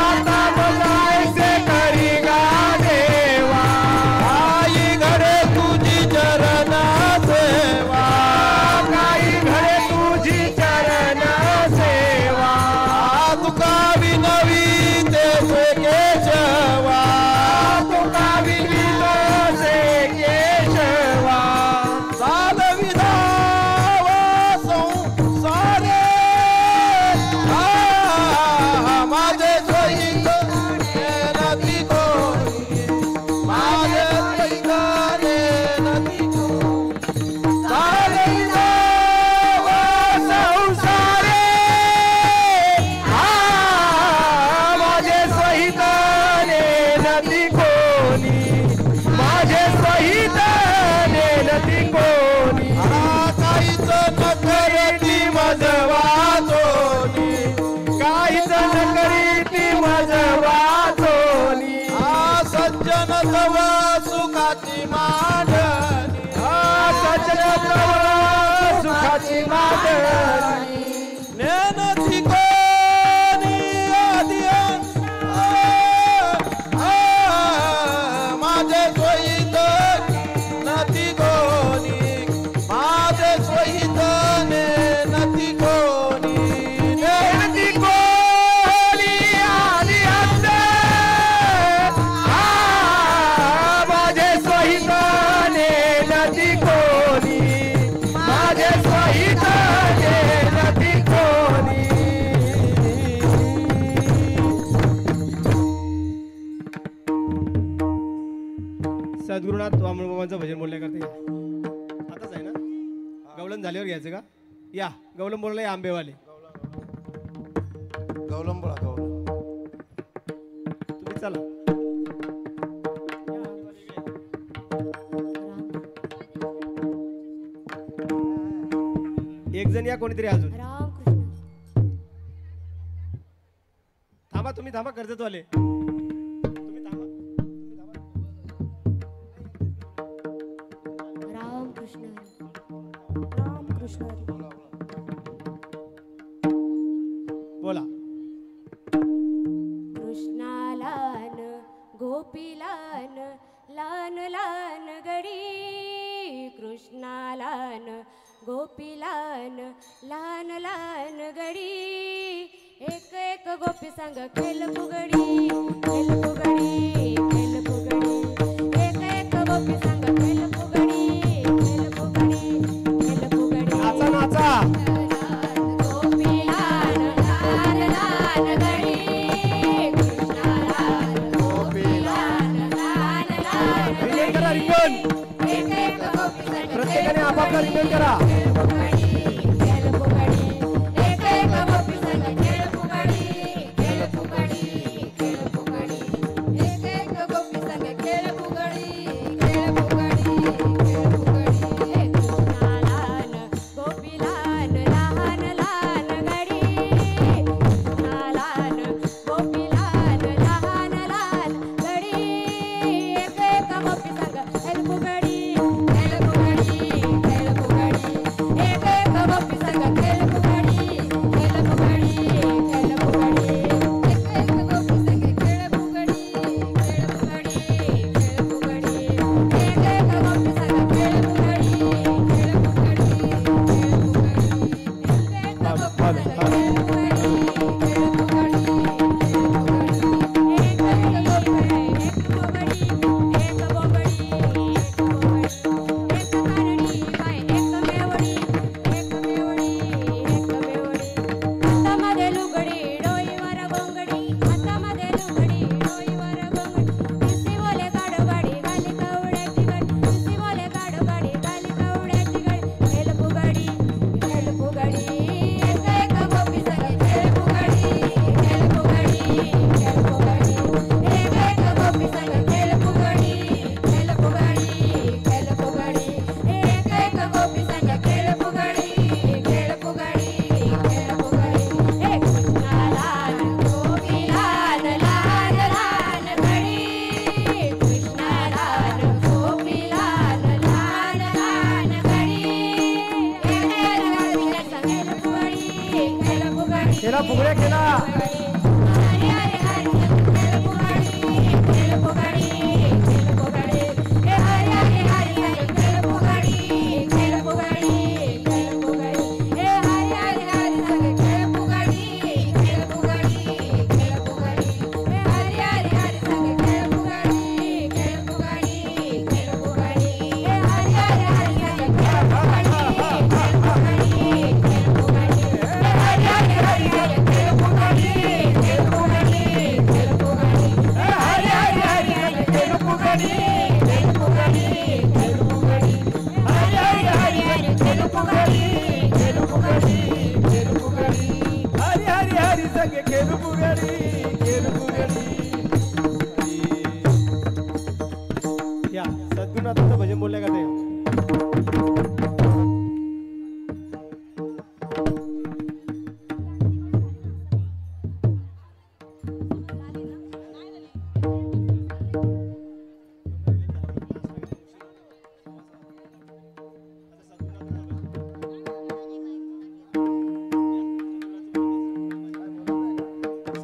आता मजायसे करी गा देवा. आई घडे तुझी चरण सेवा काही घडे तुझी चरण सेवा. नेनती कोणी आदिया माझे सोयीत नती कोणी माझे सोयीत नेनती कोणी नेनती कोणी आदिया माझे सोयीत नेनती कोणी माझे सोयीत नेनती कोणी सद्गुरुनाथ वामनबाबांचं भजन बोलण्या करते आताच आहे ना गवलन झाल्यावर घ्यायचं का या गवलन बोलला या आंबेवाले गौलम बोला गौलम तुम्ही चला एक जण या कोणीतरी अजून रामकृष्ण थांबा तुम्ही थांबा कर्जतवाले तुम्ही थांबा रामकृष्ण रामकृष्ण बोला कृष्णालान गोपीलान लान लान गडी कृष्णालान गोपीलान लान लान गडी एक एक गोपी संग खेल फुगडी खेल फुगडी खेल फुगडी एक एक गोपी संग खेल फुगडी खेल फुगडी खेल फुगडी नाचा नाचा गोपीलान लान लान गडी कृष्णालान गोपीलान लान लान रिंगण करा रिंगण एक एक गोपी संग प्रत्येकाने आपापला रिंगण करा खेल फुगडी एक एक गोपी संग खेल फुगडी खेल फुगडी खेल फुगडी एक एक गोपी संग खेल फुगडी खेल फुगडी खेल फुगडी कृष्णालान गोपीलान लहान लहान गडी कृष्णालान गोपीलान लहान लहान गडी एक एक गोपी संग खेल फुगडी खेल फुगडी खेल फुगडी एक एक गोपी संग खेल फुगडी खेल फुगडी खेल फुगडी एक एक गोपी संग खेळ फुगडी खेळ फुगडी खेळ फुगडी एक एक गोपी संग खेळ फुगडी खेळ फुगडी खेळ फुगडी एक एक गोपी संग खेळ फुगडी खेळ फुगडी एक एक गोपी एक फुगडी एक बोबडी एक बोबडी एक कारणी बाय एक मेवडी एक मेवडी एक मेवडी हातामध्ये लुगडी डोईवर गोंगडी हातामध्ये लुगडी डोईवर गोंगडी दिसी बोले गाडोगाडी गाली कवड्याची गड दिसी बोले गाडोगाडी गाली कवड्याची गड खेळ फुगडी खेळ फुगडी एक एक गोपी संग खेळ फुगडी खेळ फुगडी खेळ फुगडी एक एक गोपी संग खेळ फुगडी खेळ फुगडी खेळ फुगडी एक एक गोपी संग खेळ फुगडी खेळ फुगडी खेळ फुगडी हे कृष्णालान गोपीलान लहान लहान गडी कृष्णालान गोपीलान लहान लहान गडी एक एक संग खेळ फुगडी खेळ फुगडी केला फुगड्या केला हरी हरी हरी खेळ फुगडी खेळ फुगडी खेळ फुगडी हे हरी हरी हरी खेळ फुगडी खेळ फुगडी खेळ फुगडी हे हरी हरी हरी खेळ फुगडी खेळ फुगडी खेळ फुगडी हे हरी हरी हरी खेळ फुगडी खेळ फुगडी खेळ फुगडी हे हरी हरी हरी खेळ फुगडी खेळ फुगडी खेळ फुगडी हे हरी हरी हरी खेळ फुगडी खेळ फुगडी खेळ फुगडी हे हरी हरी हरी खेळ फुगडी खेळ फुगडी खेळ फुगडी हरी हरी हरी खेळ फुगडी खेळ फुगडी खेळ फुगडी हरी हरी हरी संगे खेळ फुगडी खेळ फुगडी या सद्गुरुनाथांचं भजन बोलल्या करते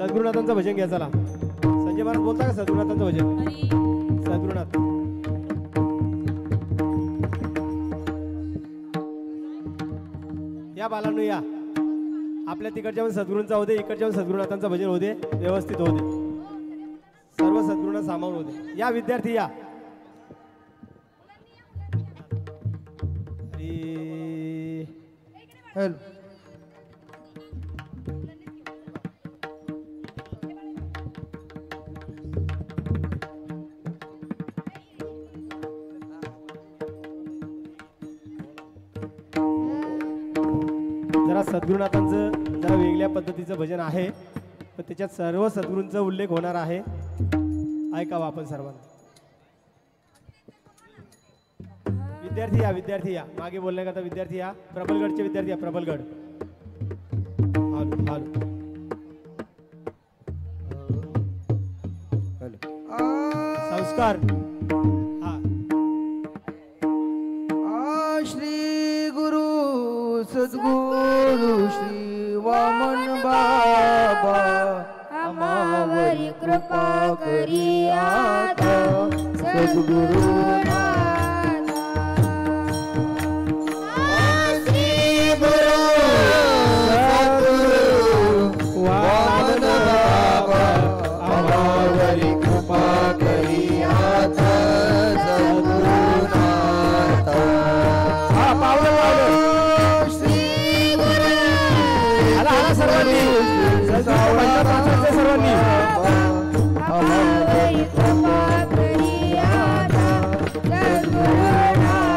सद्गुरुनाथांचं भजन घ्या चला. संजय महाराज बोलता का सद्गुरुनाथांचं भजन? हरी सद्गुरुनाथ या बालांनो या. आपल्या तिकडच्या पण सद्गुरूंचा होते, इकडच्या पण सद्गुरुनाथांचं भजन होते, व्यवस्थित होते, सर्व सद्गुरूंना सामावून होते. या विद्यार्थी या. हॅलो जरा सद्गुरुनाथांचं जरा वेगळ्या पद्धतीचं भजन आहे, पण त्याच्यात सर्व सद्गुरूंचा उल्लेख होणार आहे. ऐकावं आपण सर्वांना. विद्यार्थी या, विद्यार्थी या. मागे बोलण्याकरता विद्यार्थी या. प्रबलगडचे विद्यार्थी या. प्रबलगड हालो हालो. संस्कार हा. श्री गुरु सद्गुरु श्री वामन बाबा आम्हावरी कृपा करी आता सद्गुरु वामन बाबा आम्हावरी कृपा करी आता सद्गुरुनाथ. हा पावलं पावलं. श्री गुरु हाला हाला सर्वांनी. सर्वांनी आम्हावरी कृपा करी आता सद्गुरुनाथ.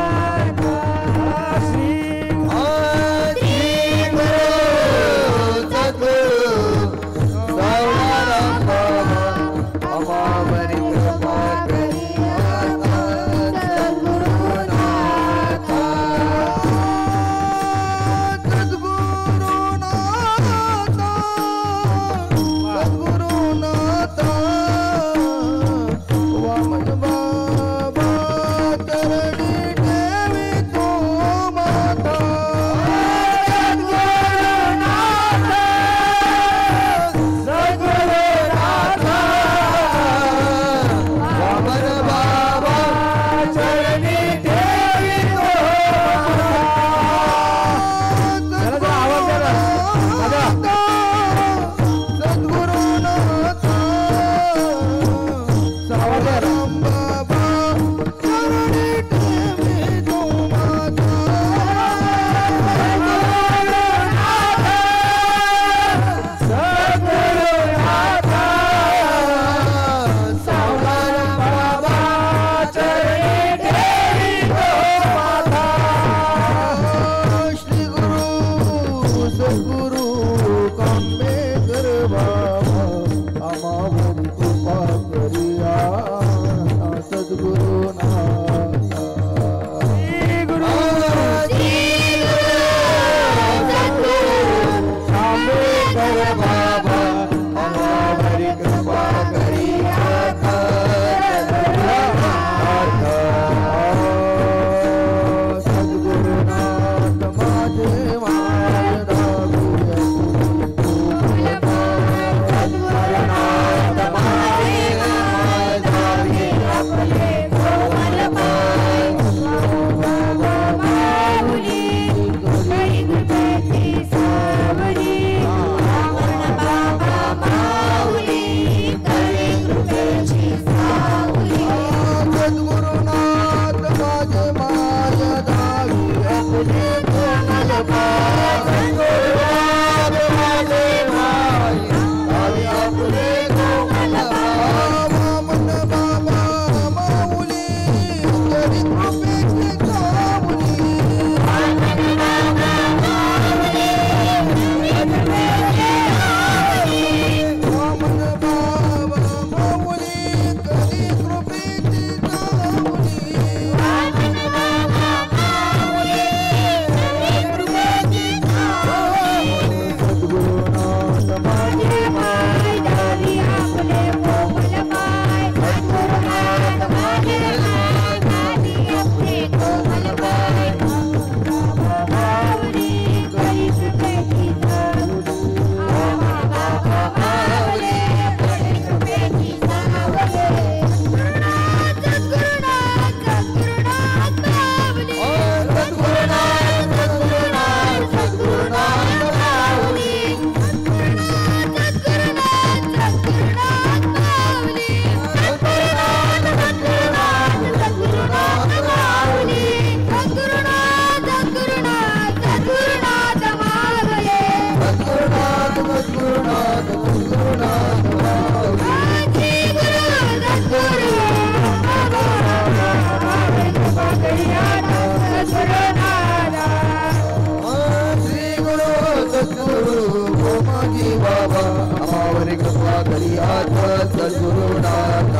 हरी कृपा करियात सद्गुरुनाथ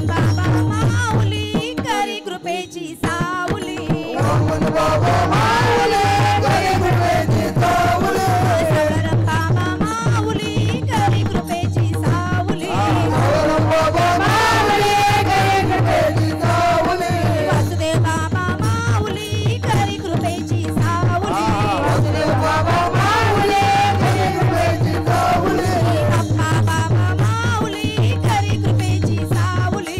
बाबा माऊली करी कृपेची सावली वामन बाबा माऊली करी कृपेची सावली सवरम बाबा माऊली करी कृपेची सावली सवरम बाबा माऊली करी कृपेची सावली वासुदेव बाबा माऊली करी कृपेची सावली वासुदेव बाबा माऊली करी कृपेची सावली अप्पा बाबा माऊली करी कृपेची सावली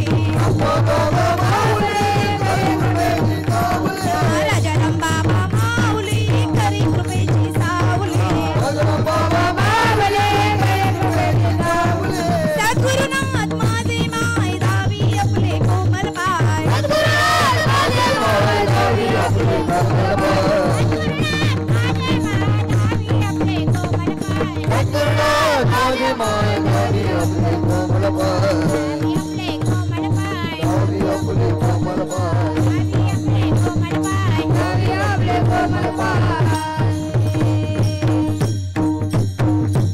बाबा माऊली करी कृपेची सावली राजाराम बाबा माऊली करी कृपेची सावली सवरम बाबा माऊली करी कृपेची सावली सद्गुरुनाथ माझे माय दावी आपले कोमल पाय सद्गुरुनाथ माझे माय दावी आपले कोमल पाय सद्गुरुनाथ माझे माय दावी आपले कोमल पाय दावी आपले कोमल पाय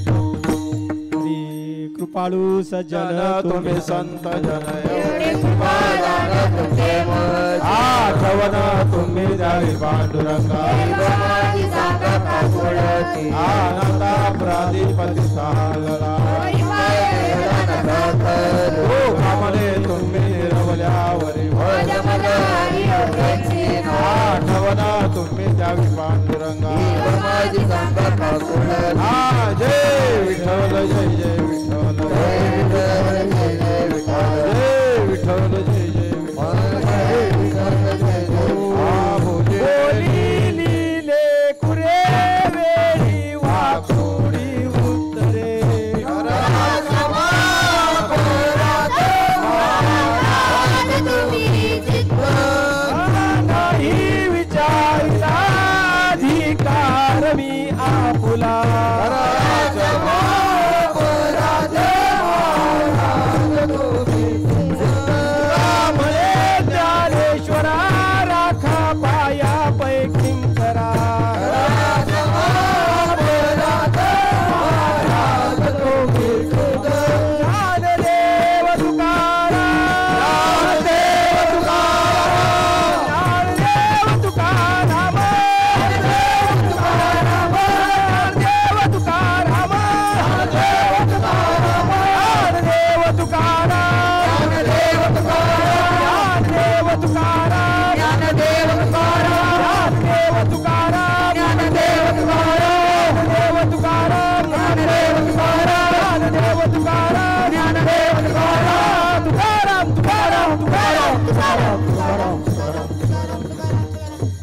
श्री कृपाळू सज्जन तुम्ही संत जन एवढे कृपा दान तुमचे मज आठवण तुम्ही द्यावी पांडुरंगा माझी सांगा काकुळती आनंदा प्राधिपती सागरा ओ कामले तुम्ही रवल्यावरी आठवण तुम्ही द्यावी पांडुरंगा माझी सांगा काकुळती हा जय विठ्ठल जय जय विठ्ठल जय विठ्ठल जय जय विठ्ठल जय विठ्ठल जय जय जय विठ्ठल जय जय बोली लिले कुरे वेळी वाकुडी उतरे नाही विचारला अधिकार मी आपुला रामले ज्ञानेश्वरा राखा पाया पैकी करा ज्ञानदेव तुकाराम ज्ञानदेव तुकाराम ज्ञानदेव तुकाराम ज्ञानदेव तुकाराम ज्ञानदेव तुकाराम ज्ञानदेव तुकाराम ज्ञानदेव तुकाराम ज्ञानदेव तुकाराम ज्ञानदेव तुकाराम ज्ञानदेव तुकाराम ज्ञानदेव तुकाराम तुकाराम तुकाराम तुकाराम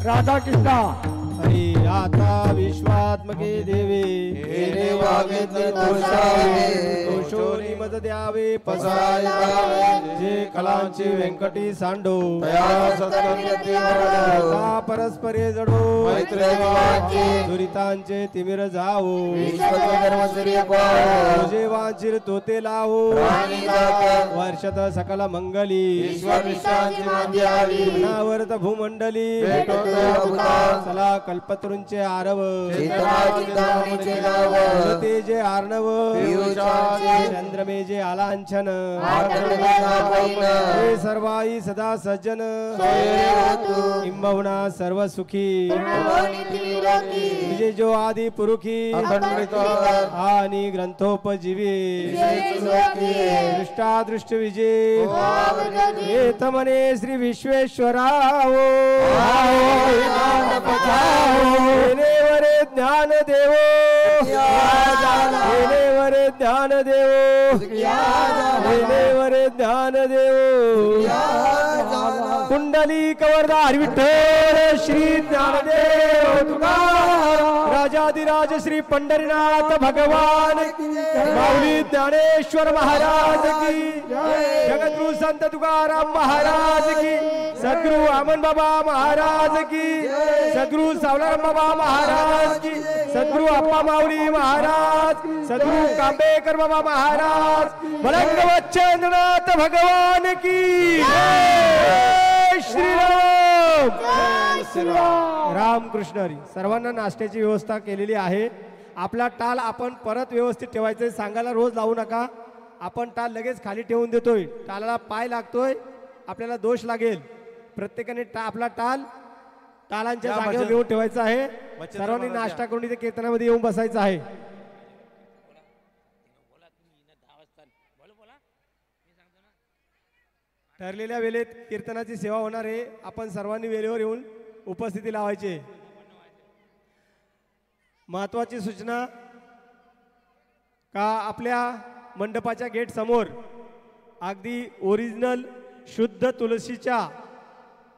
राधा कृष्णा हरी आता विश्वात्मके देवे हेने वागेतले तोषावे दोषोनी मज द्यावे पसाय जावे जे कलांचे व्यंकटी सांडो तया सत्कर्यते वरदो आता परस्परे जडो मैत्रे वाक्ये दुरितांचे तिमिर जावो विश्वधर्म सूर्य पावो तुझे वांचिर तोते लावो प्राणी जात वर्षत सकल मंगली ईश्वर विश्रांती मंद्यावी अनावर्त भूमंडली भेटो तया भूता चला कल्पतरूंचे आरव चेतना चिंतामणीचे गाव तेजे आर्णव पियुषाचे चंद्रमेजे आलांछन आठवडीचा पैन हे सर्वाई सदा सज्जन सोयरे होतु इम्बहुना सर्व सुखी भवानी त्रिलोकी विजय जो आदि पुरुखी अखंडित आणि ग्रंथोपजीवी लोकी दृष्टादृष्ट विजय आवृत्ती हेत म्हणे श्री विश्वेश्वराव वरे ज्ञान देव वरे ज्ञान देव वरे ज्ञान देव कुंडली कवरदार विठ्ठल श्री ज्ञानदेव तुकाराम राजाधिराज श्री पंढरीनाथ भगवान माऊली ज्ञानेश्वर महाराज की जगद्गुरु संत तुकाराम महाराज की सद्गुरु वामन बाबा महाराज की सद्गुरु सावलाराम बाबा महाराज की सद्गुरु अप्पा माऊली महाराज सद्गुरु कांबेकर बाबा महाराज मलंग वच्छेंद्रनाथ भगवान की जय श्रीराम जय श्रीराम. रामकृष्ण हरी. सर्वांना नाश्त्याची व्यवस्था केलेली आहे. आपला टाल आपण परत व्यवस्थित ठेवायचं, सांगायला रोज लावू नका. आपण टाल लगेच खाली ठेवून देतोय, टालाला पाय लागतोय, आपल्याला दोष लागेल. प्रत्येकाने आपला टाल टालांच्या या जागेवर बचत- घेऊन ठेवायचा आहे. बचत सर्वांनी समाजाच्या- नाश्ता करून इथे कीर्तनामध्ये येऊन बसायचं आहे. ठरलेल्या वेळेत कीर्तनाची सेवा होणार आहे. आपण सर्वांनी वेळेवर येऊन उपस्थिती लावायची आहे. महत्वाची सूचना का आपल्या मंडपाच्या गेट समोर अगदी ओरिजिनल शुद्ध तुळशीच्या